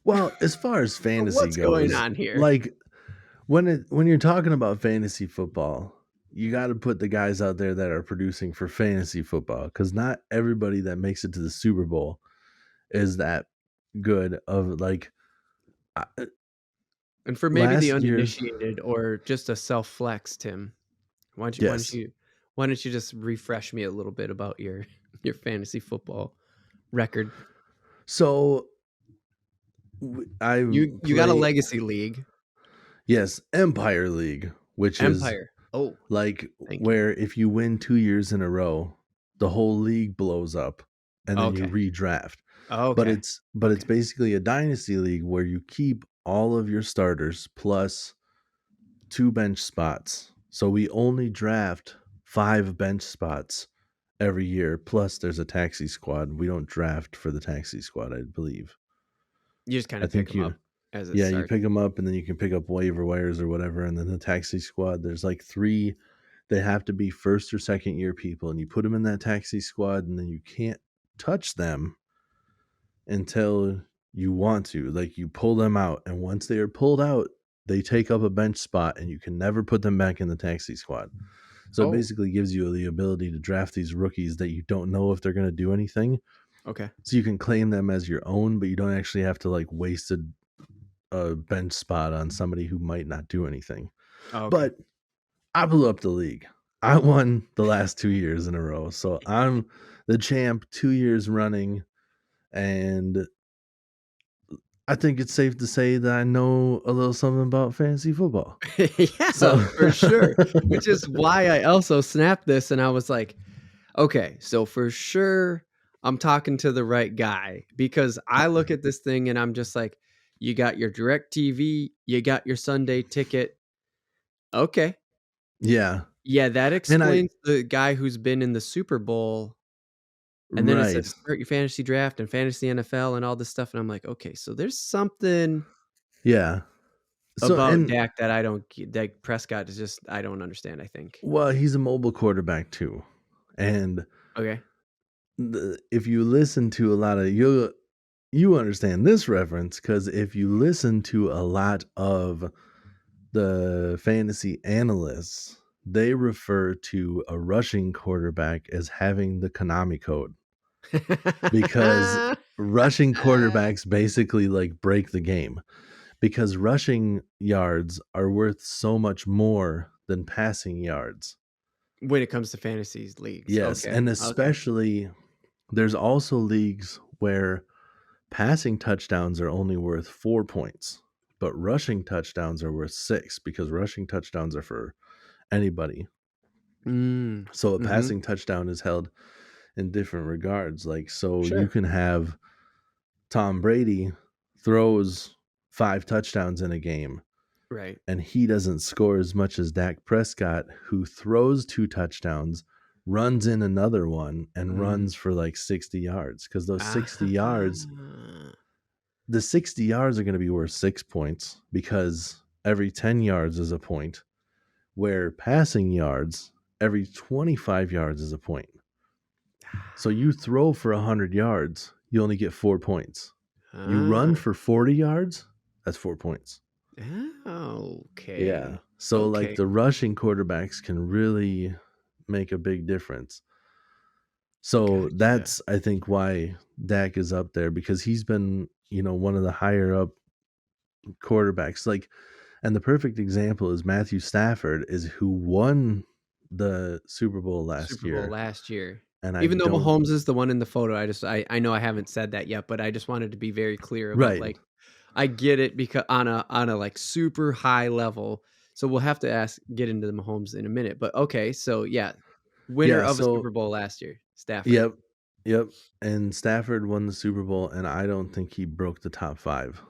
Well, as far as fantasy What's goes, going on here? like when you're talking about fantasy football, you got to put the guys out there that are producing for fantasy football, because not everybody that makes it to the Super Bowl is that good. Of like, And for maybe the last year, uninitiated or just a self flex, Tim, why yes. don't you just refresh me a little bit about your fantasy football record? So I You got a legacy league. Yes, Empire League, which is Empire. Oh, like thank you. where if you win 2 years in a row, the whole league blows up and then you Okay. redraft. Oh, But okay. it's basically a dynasty league where you keep all of your starters plus 2 bench spots. So we only draft 5 bench spots every year. Plus there's a taxi squad. We don't draft for the taxi squad, I believe. You just kind I of pick think them up as it yeah, you starts. pick them up and then you can pick up waiver wires or whatever. And then the taxi squad, there's like 3, they have to be first or second year people. And you put them in that taxi squad and then you can't touch them until you want to. Like you pull them out. And once they are pulled out, they take up a bench spot and you can never put them back in the taxi squad. So it Oh, basically gives you the ability to draft these rookies that you don't know if they're going to do anything. okay. So you can claim them as your own, but you don't actually have to like waste a bench spot on somebody who might not do anything. Oh, okay. But I blew up the league. I won the last 2 years in a row. So I'm the champ 2 years running. And I think it's safe to say that I know a little something about fantasy football. Yeah, So for sure. Which is why I also snapped this and I was like, okay, so for sure I'm talking to the right guy, because I look at this thing and I'm just like, you got your direct TV, you got your Sunday ticket. Okay. yeah. Yeah, that And I explains the guy who's been in the Super Bowl. And then it right. says start your fantasy draft and fantasy NFL and all this stuff. And I'm like, okay, so there's something Yeah. So about and Dak that Prescott is just, I don't understand, I think. well, he's a mobile quarterback too. And Okay. if you listen to a lot of you understand this reference, because if you listen to a lot of the fantasy analysts, they refer to a rushing quarterback as having the Konami code, because rushing quarterbacks basically like break the game, because rushing yards are worth so much more than passing yards. When it comes to fantasy leagues. Yes, Okay. and Okay. especially there's also leagues where passing touchdowns are only worth 4 points, but rushing touchdowns are worth 6, because rushing touchdowns are for anybody. Mm. So a Mhm. passing touchdown is held in different regards. Like, so you Sure. can have Tom Brady throws 5 touchdowns in a game Right. and he doesn't score as much as Dak Prescott, who throws 2 touchdowns, runs in another one, and Mm. runs for like 60 yards. Because those 60 yards, Ah. the 60 yards are going to be worth 6 points, because every 10 yards is a point, where passing yards, every 25 yards is a point. So you throw for 100 yards, you only get 4 points. You run Ah. for 40 yards, that's 4 points. Yeah. Okay. So like Okay. the rushing quarterbacks can really make a big difference. So Gotcha. that's, I think, why Dak is up there, because he's been, one of the higher up quarterbacks. Like, and the perfect example is Matthew Stafford, is who won the Super Bowl last Super Bowl year. last year. And I Even though don't Mahomes is the one in the photo, I know I haven't said that yet, but I just wanted to be very clear about, right. like, I get it, because on a like super high level. So we'll have to get into the Mahomes in a minute. But okay, so yeah, winner Yeah, of a so Super Bowl last year, Stafford. yep. Yep. And Stafford won the Super Bowl, and I don't think he broke the top 5.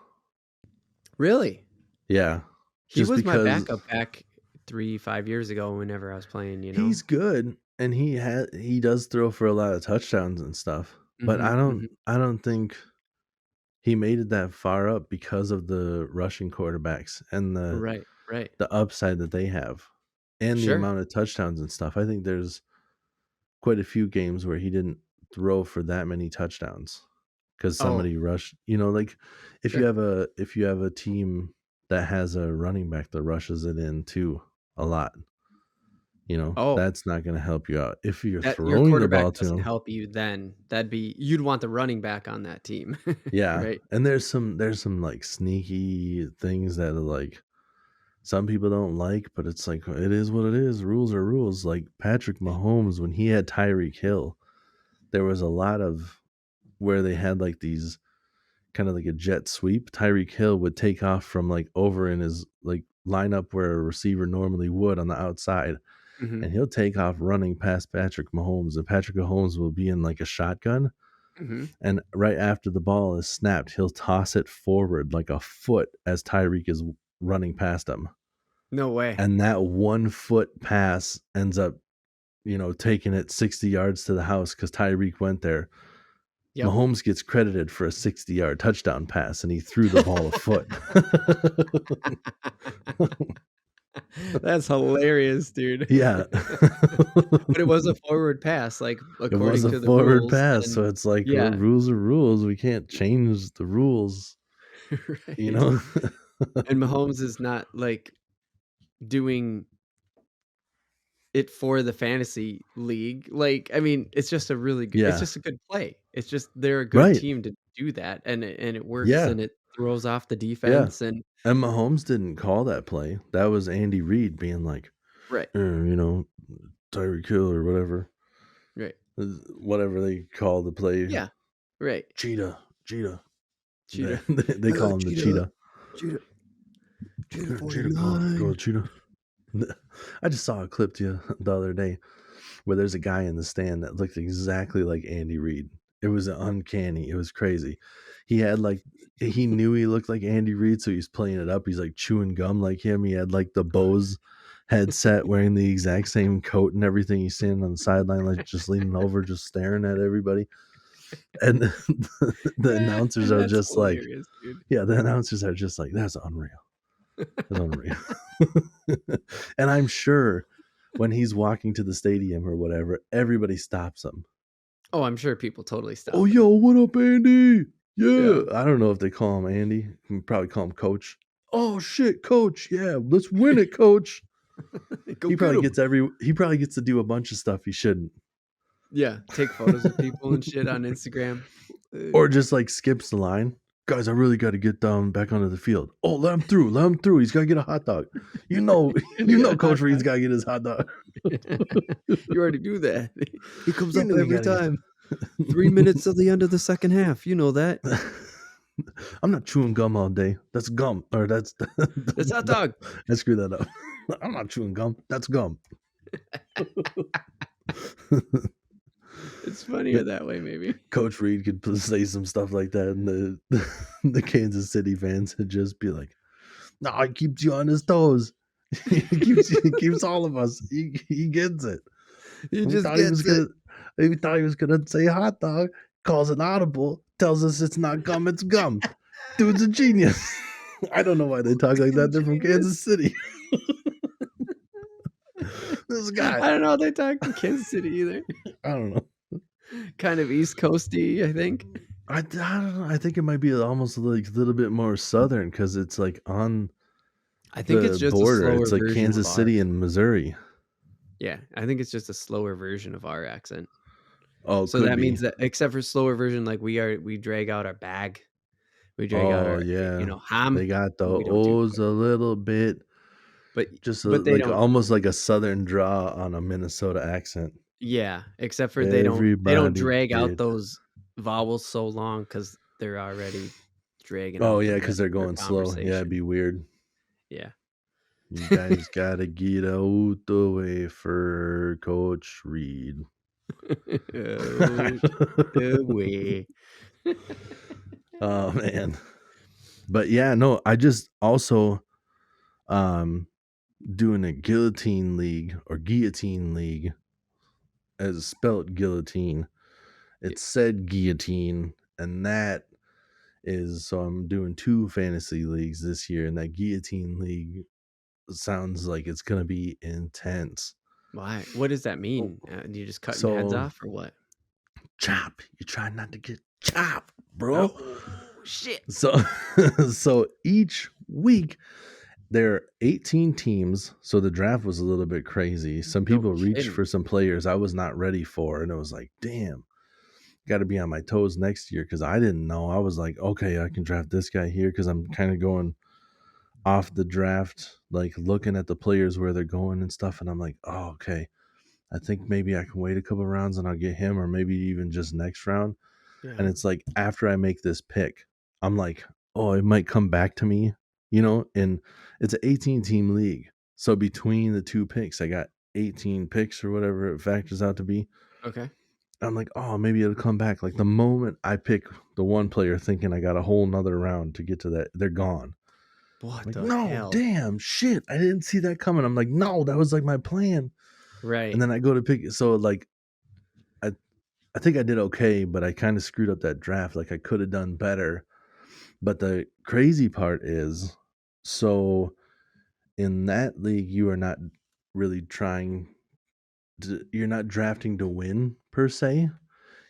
Really? Yeah. He Just was my because backup back 3, 5 years ago whenever I was playing, he's good. and he does throw for a lot of touchdowns and stuff, but Mhm, mhm. I don't think he made it that far up because of the rushing quarterbacks and Right, right. the upside that they have and the Sure. amount of touchdowns and stuff. I think there's quite a few games where he didn't throw for that many touchdowns because Oh, somebody rushed. You know, like sure. if you have a team that has a running back that rushes it in too a lot, Oh, that's not going to help you out. If you're that your throwing the quarterback ball to doesn't him, help you then. You'd want the running back on that team. yeah. Right? And there's some like sneaky things that are like some people don't like, but it's like it is what it is. Rules are rules. Like Patrick Mahomes when he had Tyreek Hill, there was a lot of where they had like these kind of like a jet sweep. Tyreek Hill would take off from like over in his like lineup where a receiver normally would on the outside, Mhm, and he'll take off running past Patrick Mahomes, and Patrick Mahomes will be in like a shotgun, mhm. and right after the ball is snapped, he'll toss it forward like a foot as Tyreek is running past him. No way. And that 1 foot pass ends up, taking it 60 yards to the house because Tyreek went there. Yep. Mahomes gets credited for a 60-yard touchdown pass, and he threw the ball a foot. That's hilarious, dude. Yeah. But it was a forward pass, like, It was according a to the forward rules, pass, and so it's like, yeah, rules are rules. We can't change the rules, you right. know? And Mahomes is not, like, doing it for the fantasy league. Like, I mean, it's Yeah. just a good play. It's just they're a good Right. team to do that, and it works, Yeah. and it throws off the Yeah. defense and And Mahomes didn't call that play. That was Andy Reid being like, right, you know, Tyreek Hill or whatever. right. Whatever they call the play. Yeah, right. Cheetah. Cheetah. They, Cheetah. they call him the Cheetah. cheetah. Cheetah. Cheetah Cheetah, go 49. cheetah. I just saw a clip the other day where there's a guy in the stand that looked exactly like Andy Reid. It was uncanny. It was crazy. He had like he knew he looked like Andy Reid, so he's playing it up. He's like chewing gum like him. He had like the Bose headset, wearing the exact same coat and everything. He's standing on the sideline, like just leaning over, just staring at everybody. And the announcers are That's just like, hilarious, dude. yeah, the announcers are just like, that's unreal. That's unreal. And I'm sure when he's walking to the stadium or whatever, everybody stops him. Oh, I'm sure people totally Oh, stop him. yo, what up, Andy? Yeah. Yeah. I don't know if they call him Andy. You can probably call him Coach. Oh shit, Coach. Yeah, let's win it, Coach. Go get him. He probably gets to do a bunch of stuff he shouldn't. Yeah, take photos with people and shit on Instagram. Or just like skips the line. Guys, I really got to get down back onto the field. Oh, let him through. Let him through. He's got to get a hot dog. You know, Gonna get a hot Coach Reed's got to get his hot dog. You already do that. He comes You up knew he every got to time. 3 minutes till the end of the second half. You know that. get. I'm not chewing gum all day. That's gum. Or that's. It's hot dog. I screwed that up. I'm not chewing gum. That's gum. It's funnier that way, maybe. Coach Reed could say some stuff like that, and the Kansas City fans would just be like, "No, he keeps you on his toes. He keeps all of us. He gets it. He We just thought he was gets it. gonna. We thought he was gonna say hot dog. Calls it audible. Tells us it's not gum. It's gum. Dude's a genius. I don't know why they talk like that. Fucking They're from genius. Kansas City. This guy. I don't know how they talk in Kansas City either. I don't know. Kind of East Coasty, I think. I don't know. I think it might be almost like a little bit more southern because it's like on I think it's the just a border. It's slower like version of Kansas our City and Missouri. yeah, I think it's just a slower version of our accent. Oh, So could that be. means that except for slower version, like we drag out our bag. We drag out Oh our, yeah, ham. they got the We don't do O's quite a little bit, but just they like don't almost like a southern draw on a Minnesota accent. yeah, except for they don't Everybody drag out did. those vowels so long because 'cause they're already dragging Oh out the yeah, rest because they're of their going slow. Yeah, it'd conversation. be weird. Yeah. You guys gotta get out the way for Coach Reed. Oh, way. Oh man. But yeah, no, I just also um doing a guillotine league or guillotine league as spelt guillotine. It said guillotine, and that is so I'm doing 2 fantasy leagues this year, and that guillotine league sounds like it's gonna be intense. Why? What does that Oh, mean? You just cutting heads so off or what? chop. You try not to get chopped, bro. Oh shit! So so each week there are 18 teams, so the draft was a little bit crazy. Some No people reached kidding. for some players I was not ready for, and it was like, damn, got to be on my toes next year because I didn't know. I was like, okay, I can draft this guy here because I'm kind of going off the draft, like looking at the players where they're going and stuff, and I'm like, oh, okay, I think maybe I can wait a couple rounds and I'll get him, or maybe even just next round. And Yeah. it's like after I make this pick, I'm like, oh, it might come back to me, and it's an 18 team league. So between the 2 picks, I got 18 picks or whatever it factors out to be. Okay. I'm like, oh, maybe it'll come back. Like the moment I pick the one player thinking I got a whole nother round to get to that, they're gone. What Like, the no, hell? damn, shit. I didn't see that coming. I'm like, no, that was like my plan. And Right. then I go to pick it. So like I I think I did okay, but I kind of screwed up that draft. Like I could have done better. But the crazy part is, so in that league, you are not really you're not drafting to win per se.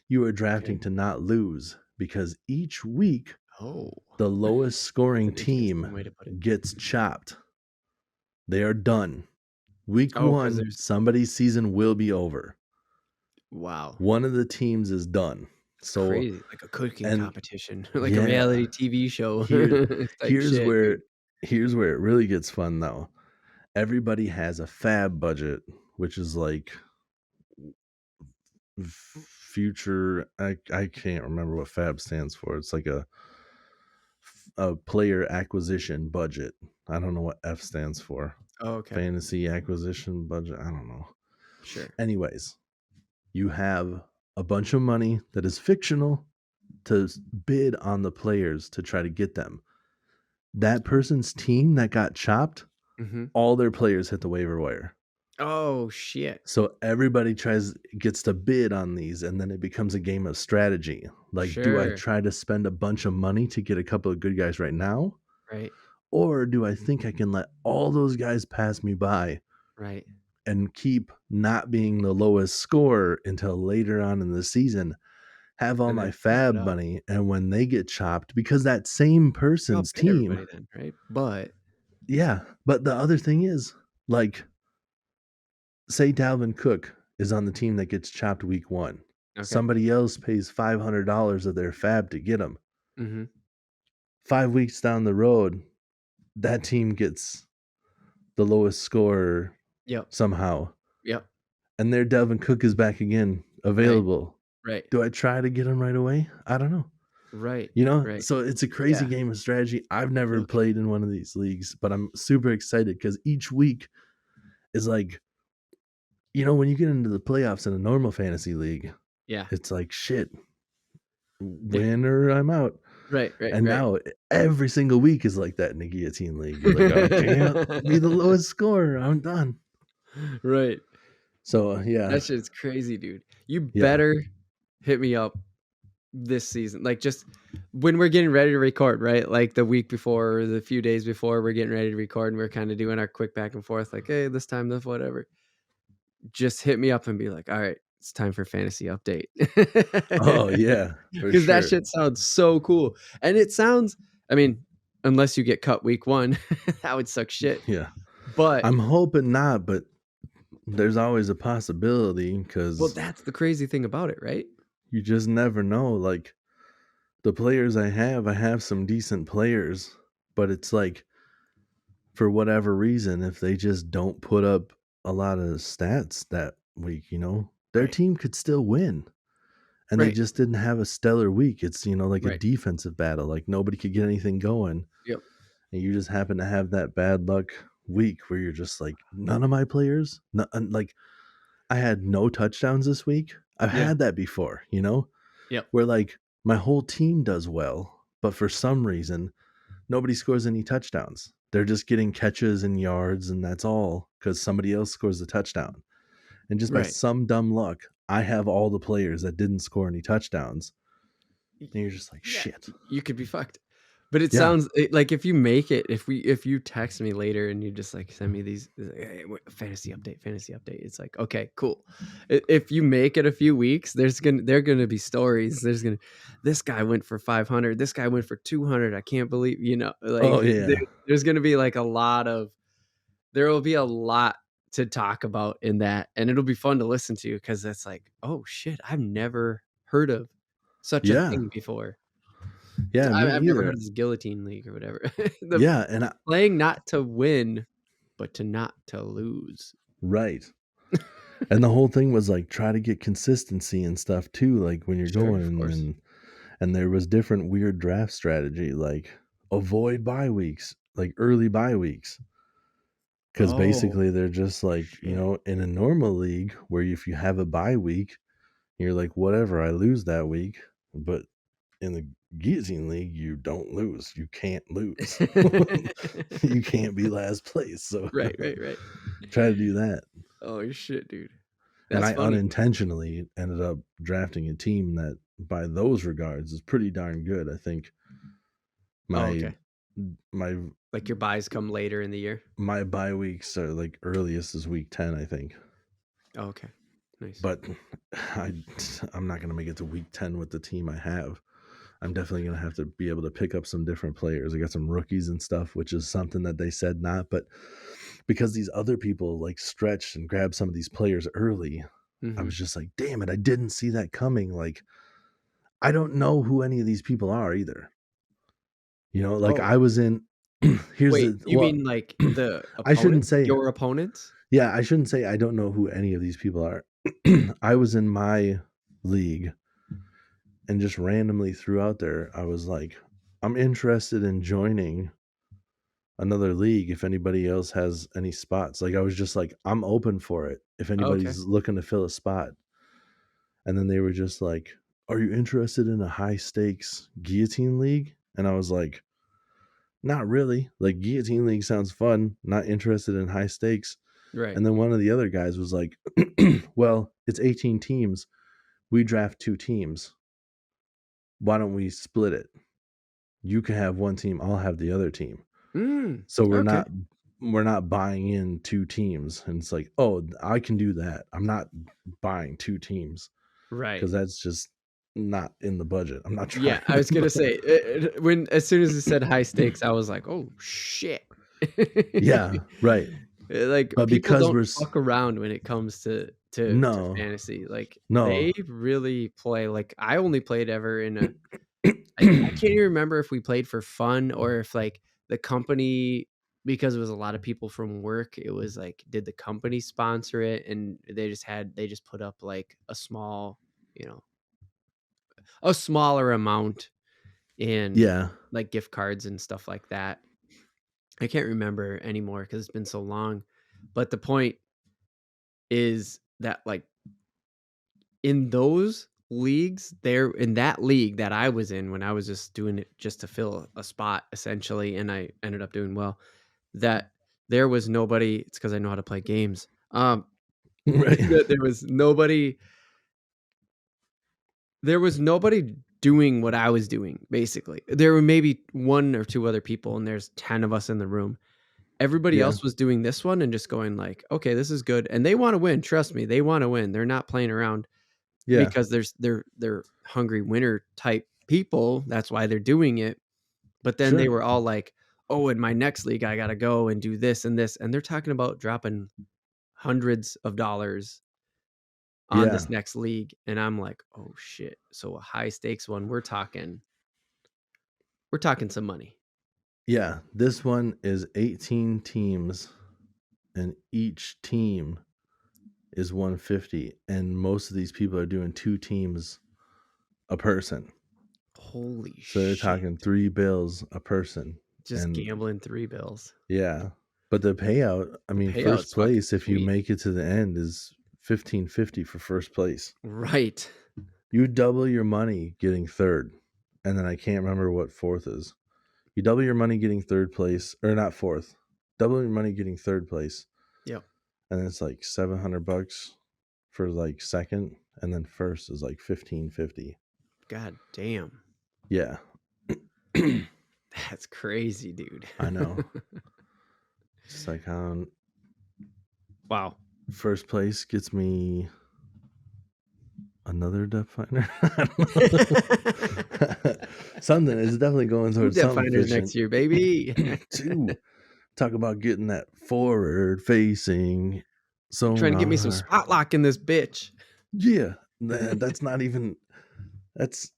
You are drafting Okay. to not lose because each week Oh, the lowest that's scoring an interesting team way to put it. gets chopped. They are done. Week Oh, because one, there's somebody's season will be over. wow, One of the teams is done. So, crazy, like a cooking and competition, like a yeah, reality TV show here, type here's shit, where dude. here's where it really gets fun though. Everybody has a fab budget, which is like future. I can't remember what fab stands for. It's like a player acquisition budget. I don't know what F stands for. Oh, okay, Fantasy acquisition budget. I don't know. sure. Anyways, you have a bunch of money that is fictional to bid on the players to try to get them. That person's team that got chopped, Mhm. all their players hit the waiver wire. Oh, shit. So everybody gets to bid on these, and then it becomes a game of strategy. Like, do I Sure. try to spend a bunch of money to get a couple of good guys right now? Right, Or do I think I can let all those guys pass me by right, and keep not being the lowest score until later on in the season? Have all and my then flip it fab up. money, and when they get chopped, because that same You're person's helping team, everybody then, right? But yeah. But the other thing is, like, say Dalvin Cook is on the team that gets chopped week one. okay. Somebody else pays $500 of their fab to get him. Mhm. 5 weeks down the road, that team gets the lowest score Yep, somehow, yep. and their Dalvin Cook is back again Right, available. right, Do I try to get him right away? I don't know. right, right. So it's a crazy Yeah, game of strategy. I've never no kidding. played in one of these leagues, but I'm super excited because each week is like, when you get into the playoffs in a normal fantasy league, Yeah. it's like shit, win or I'm out. Right, right, And right. now every single week is like that in the guillotine league. You're like, I can't be the lowest scorer. I'm done. Right. So yeah, That shit's crazy, dude. You yeah. better hit me up this season. Like just when we're getting ready to record, right? Like the week before or the few days before we're getting ready to record and we're kind of doing our quick back and forth, like, hey, this time, this whatever. Just hit me up and be like, all right, it's time for fantasy update. Oh yeah, for Because that sure. shit sounds so cool. And it sounds, I mean, unless you get cut week one, that would suck shit. Yeah. But I'm hoping not, but there's always a possibility well, because that's the crazy thing about it, right? you just never know. Like the players I have some decent players, but it's like for whatever reason, if they just don't put up a lot of stats that week, their Right. team could still win. And they Right. just didn't have a stellar week. It's, like a Right. defensive battle. Like nobody could get anything going. Yep. And you just happen to have that bad luck week where you're just like, none of my players, like I had no touchdowns this week. I've Yeah. had that before, Yep. where like my whole team does well, but for some reason, nobody scores any touchdowns. They're just getting catches and yards, and that's all because somebody else scores a touchdown. And just by Right. some dumb luck, I have all the players that didn't score any touchdowns. Y- And you're just like, Yeah, shit. you could be fucked. But it Yeah. sounds like if you make it, if you text me later and you just like send me these hey, fantasy update, it's like okay, cool. If you make it a few weeks, they're gonna be stories. This guy went for 500, this guy went for 200. I can't believe Oh yeah. there's gonna be like there will be a lot to talk about in that, and it'll be fun to listen to because that's like oh shit, I've never heard of such a Yeah. thing before. Yeah, me I've never heard either. of this guillotine league or whatever. The Yeah, and playing not to win, but to not to lose. right. And the whole thing was like try to get consistency and stuff too, like when you're Sure, going of course. and there was different weird draft strategy, like avoid bye weeks, like early bye weeks. Because Oh, basically they're just like, shit. in a normal league where if you have a bye week, you're like, whatever, I lose that week. But in the guillotine league, you don't lose. You can't lose. You can't be last place. So Right. try to do that. Oh, shit, dude. And That's I funny. unintentionally ended up drafting a team that, by those regards, is pretty darn good. I think Oh, my okay. my Like your buys come later in the year? my bye weeks are like earliest is week 10, I think. Oh, okay. Nice. But I'm not gonna make it to week 10 with the team I have. I'm definitely gonna have to be able to pick up some different players. I got some rookies and stuff, which is something that they said not, but because these other people like stretched and grabbed some of these players early, I Mhm. was just like, damn it, I didn't see that coming. Like, I don't know who any of these people are either. Like Oh, I was in here's wait, the you well, mean like the I shouldn't opponents? say Your opponents? yeah, I shouldn't say I don't know who any of these people are. I was in my league and just randomly threw out there, I was like, I'm interested in joining another league if anybody else has any spots. Like I was just like, I'm open for it if Okay. anybody's looking to fill a spot. And then they were just like, are you interested in a high stakes guillotine league? And I was like, not really. Like guillotine league sounds fun. Not interested in high stakes. Right. And then one of the other guys was like, well, it's 18 teams. We draft 2 teams. Why don't we split it? You can have one team, I'll have the other team. So we're Okay. not buying in 2 teams. And it's like, oh, I can do that. I'm not buying 2 teams Right. because that's just not in the budget. I'm not Yeah, trying I was gonna to. say, when as soon as it said high stakes, I was like, "Oh, shit." Yeah, right. Like, But people because don't we're fuck around when it comes to no, fantasy, like, no, they really play like, I only played ever in a I can't even remember if we played for fun or if, like, the company because it was a lot of people from work, it was like, did the company sponsor it? And they just put up, like, you know, a smaller amount in, yeah, like, gift cards and stuff like that. I can't remember anymore because 'cause it's been so long, but the point is that, like, in those leagues, there in that league that I was in when I was just doing it just to fill a spot essentially, and I ended up doing well, that there was nobody it's because I know how to play games, right, that there was nobody doing what I was doing, basically. There were maybe 1 or 2 other people, and there's 10 of us in the room. Everybody yeah, else was doing this one and just going like, "Okay, this is good." And they wanna win, trust me, they wanna win. They're not playing around yeah, because they're hungry winner type people. That's why they're doing it. But then they sure, were all like, "Oh, in my next league, I gotta go and do this and this." And they're talking about dropping hundreds of dollars on yeah, this next league. And I'm like, "Oh shit." So a high stakes one, we're talking some money. yeah. This one is 18 teams, and each team is 150, and most of these people are doing 2 teams a person. Holy So they're shit. talking 3 bills a person. Just And gambling 3 bills. yeah. But the payout, I The mean, first payout's fucking place, if you sweet. make it to the end, is 1550 for first place. Right. You double your money getting third. And then I can't remember what fourth is. You double your money getting third place, or not fourth. Double your money getting third place. Yep. And it's like $700 for like second, and then first is like $15.50. God damn. Yeah. That's crazy, dude. I know. It's like Wow. first place gets me another depth finder. Something is definitely going Two towards depth something finders fishing. next year, baby. Two. Talk about getting that forward facing Trying to get me some sonar. spot lock in this bitch. Yeah. That's not even that's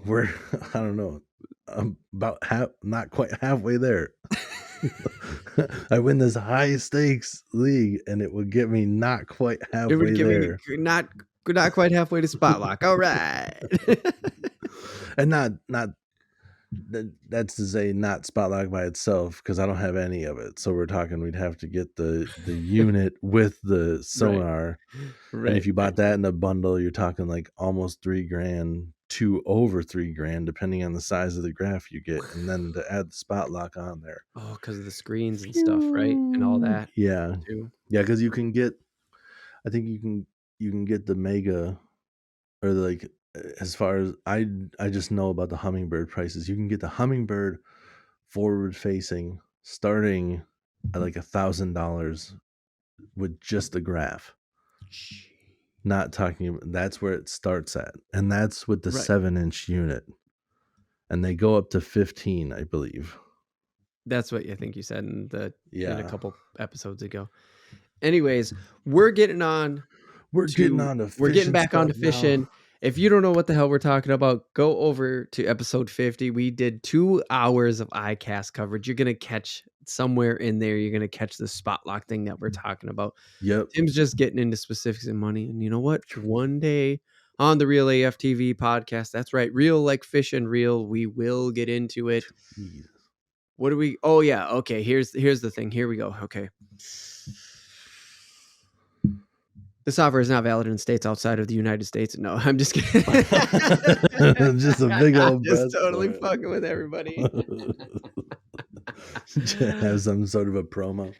we're I don't know. I'm about not quite halfway there. I win this high stakes league and it would get me not quite It would halfway give me there. not quite halfway to spot lock. All right. And not that's to say not spotlight by itself, because I don't have any of it. So we're talking we'd have to get the unit with the sonar. And if Right. you bought that in a bundle, you're talking like almost $3,000 to over $3,000, depending on the size of the graph you get, and then to add the spot lock on there. Oh, because of the screens and stuff, right? And all that Yeah. too. Yeah, because you can get I think you can get the mega, or like, as far as I just know about the hummingbird prices. You can get the hummingbird forward facing starting at like $1,000 with just the graph. Not talking about, that's where it starts at, and that's with the Right. 7-inch unit, and they go up to 15, I believe. That's what I think you said in a Yeah, couple episodes ago. Anyways, we're getting on we're getting to on to we're getting fishing back onto stuff now. fishing. If you don't know what the hell we're talking about, go over to episode 50. We did 2 hours of iCast coverage. You're gonna catch somewhere in there. You're gonna catch the spot lock thing that we're talking about. Yep. Tim's just getting into specifics and money. And you know what? One day on the Real AF TV podcast, that's right, real like fish and real, we will get into it. Jeez. What do we? Oh yeah, okay. Here's the thing. Here we go. Okay. This offer is not valid in states outside of the United States. No, I'm just kidding. Just a big I'm old just breath totally for it. fucking with everybody. Have some sort of a promo.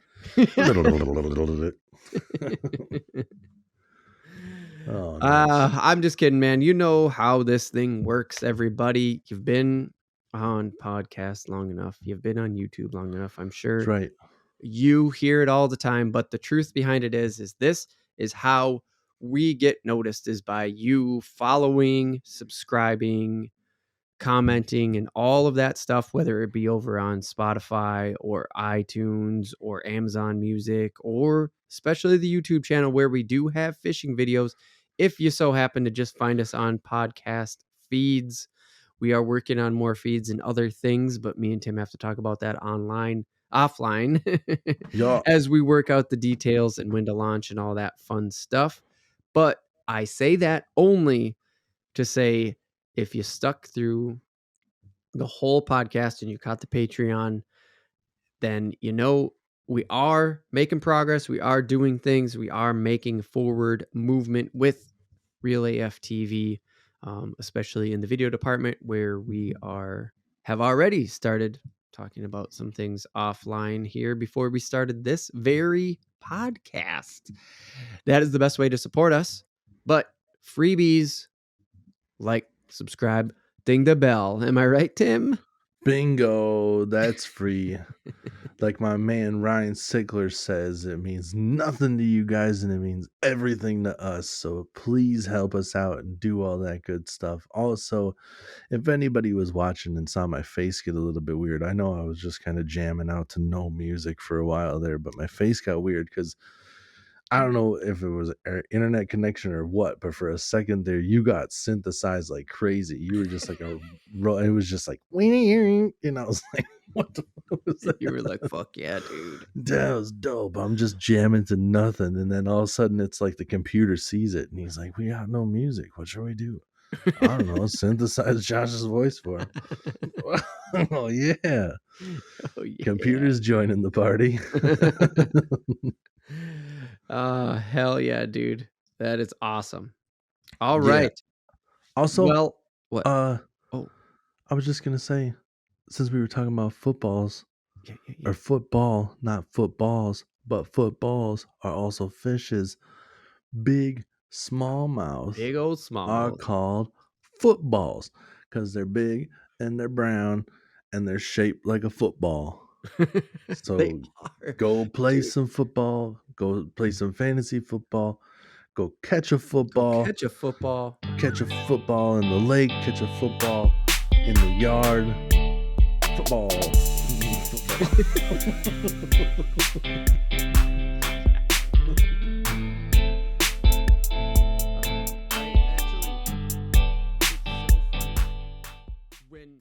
Oh, nice. I'm just kidding, man. You know how this thing works, everybody. You've been on podcasts long enough. You've been on YouTube long enough. I'm That's sure right. you hear it all the time, but the truth behind it is this is how we get noticed, is by you following, subscribing, commenting, and all of that stuff, whether it be over on Spotify or iTunes or Amazon Music, or especially the YouTube channel where we do have fishing videos. If you so happen to just find us on podcast feeds, we are working on more feeds and other things, but me and Tim have to talk about that offline, Yeah. as we work out the details and when to launch and all that fun stuff. But I say that only to say, if you stuck through the whole podcast and you caught the Patreon, then you know we are making progress. We are doing things. We are making forward movement with Real AF TV, especially in the video department, where we have already started talking about some things offline here before we started this very podcast. That is the best way to support us. But freebies, like, subscribe, ding the bell. Am I right, Tim? Bingo. That's free. Like my man Ryan Sickler says, it means nothing to you guys and it means everything to us. So please help us out and do all that good stuff. Also, if anybody was watching and saw my face get a little bit weird, I know I was just kind of jamming out to no music for a while there, but my face got weird because I don't know if it was an internet connection or what, but for a second there, you got synthesized like crazy. You were just like it was just like, you know, I was like, what the fuck was that? You were like, fuck yeah, dude. That was dope. I'm just jamming to nothing. And then all of a sudden it's like the computer sees it and he's like, we got no music. What should we do? I don't know. Synthesize Josh's voice for him. Oh, yeah. Oh, yeah. Computer's joining the party. Hell yeah, dude. That is awesome. All Yeah. right. Also, Well, what? oh, Oh, I was just gonna say, since we were talking about footballs, yeah. or football, not footballs, but footballs are also fishes. big smallmouth Big old are smallmouth. called footballs because they're big and they're brown and they're shaped like a football. They So are. go play Dude, some football, go play some fantasy football, go catch a go football, catch a football. catch a football in the lake, catch a football in the yard. Football. I actually, it's so funny when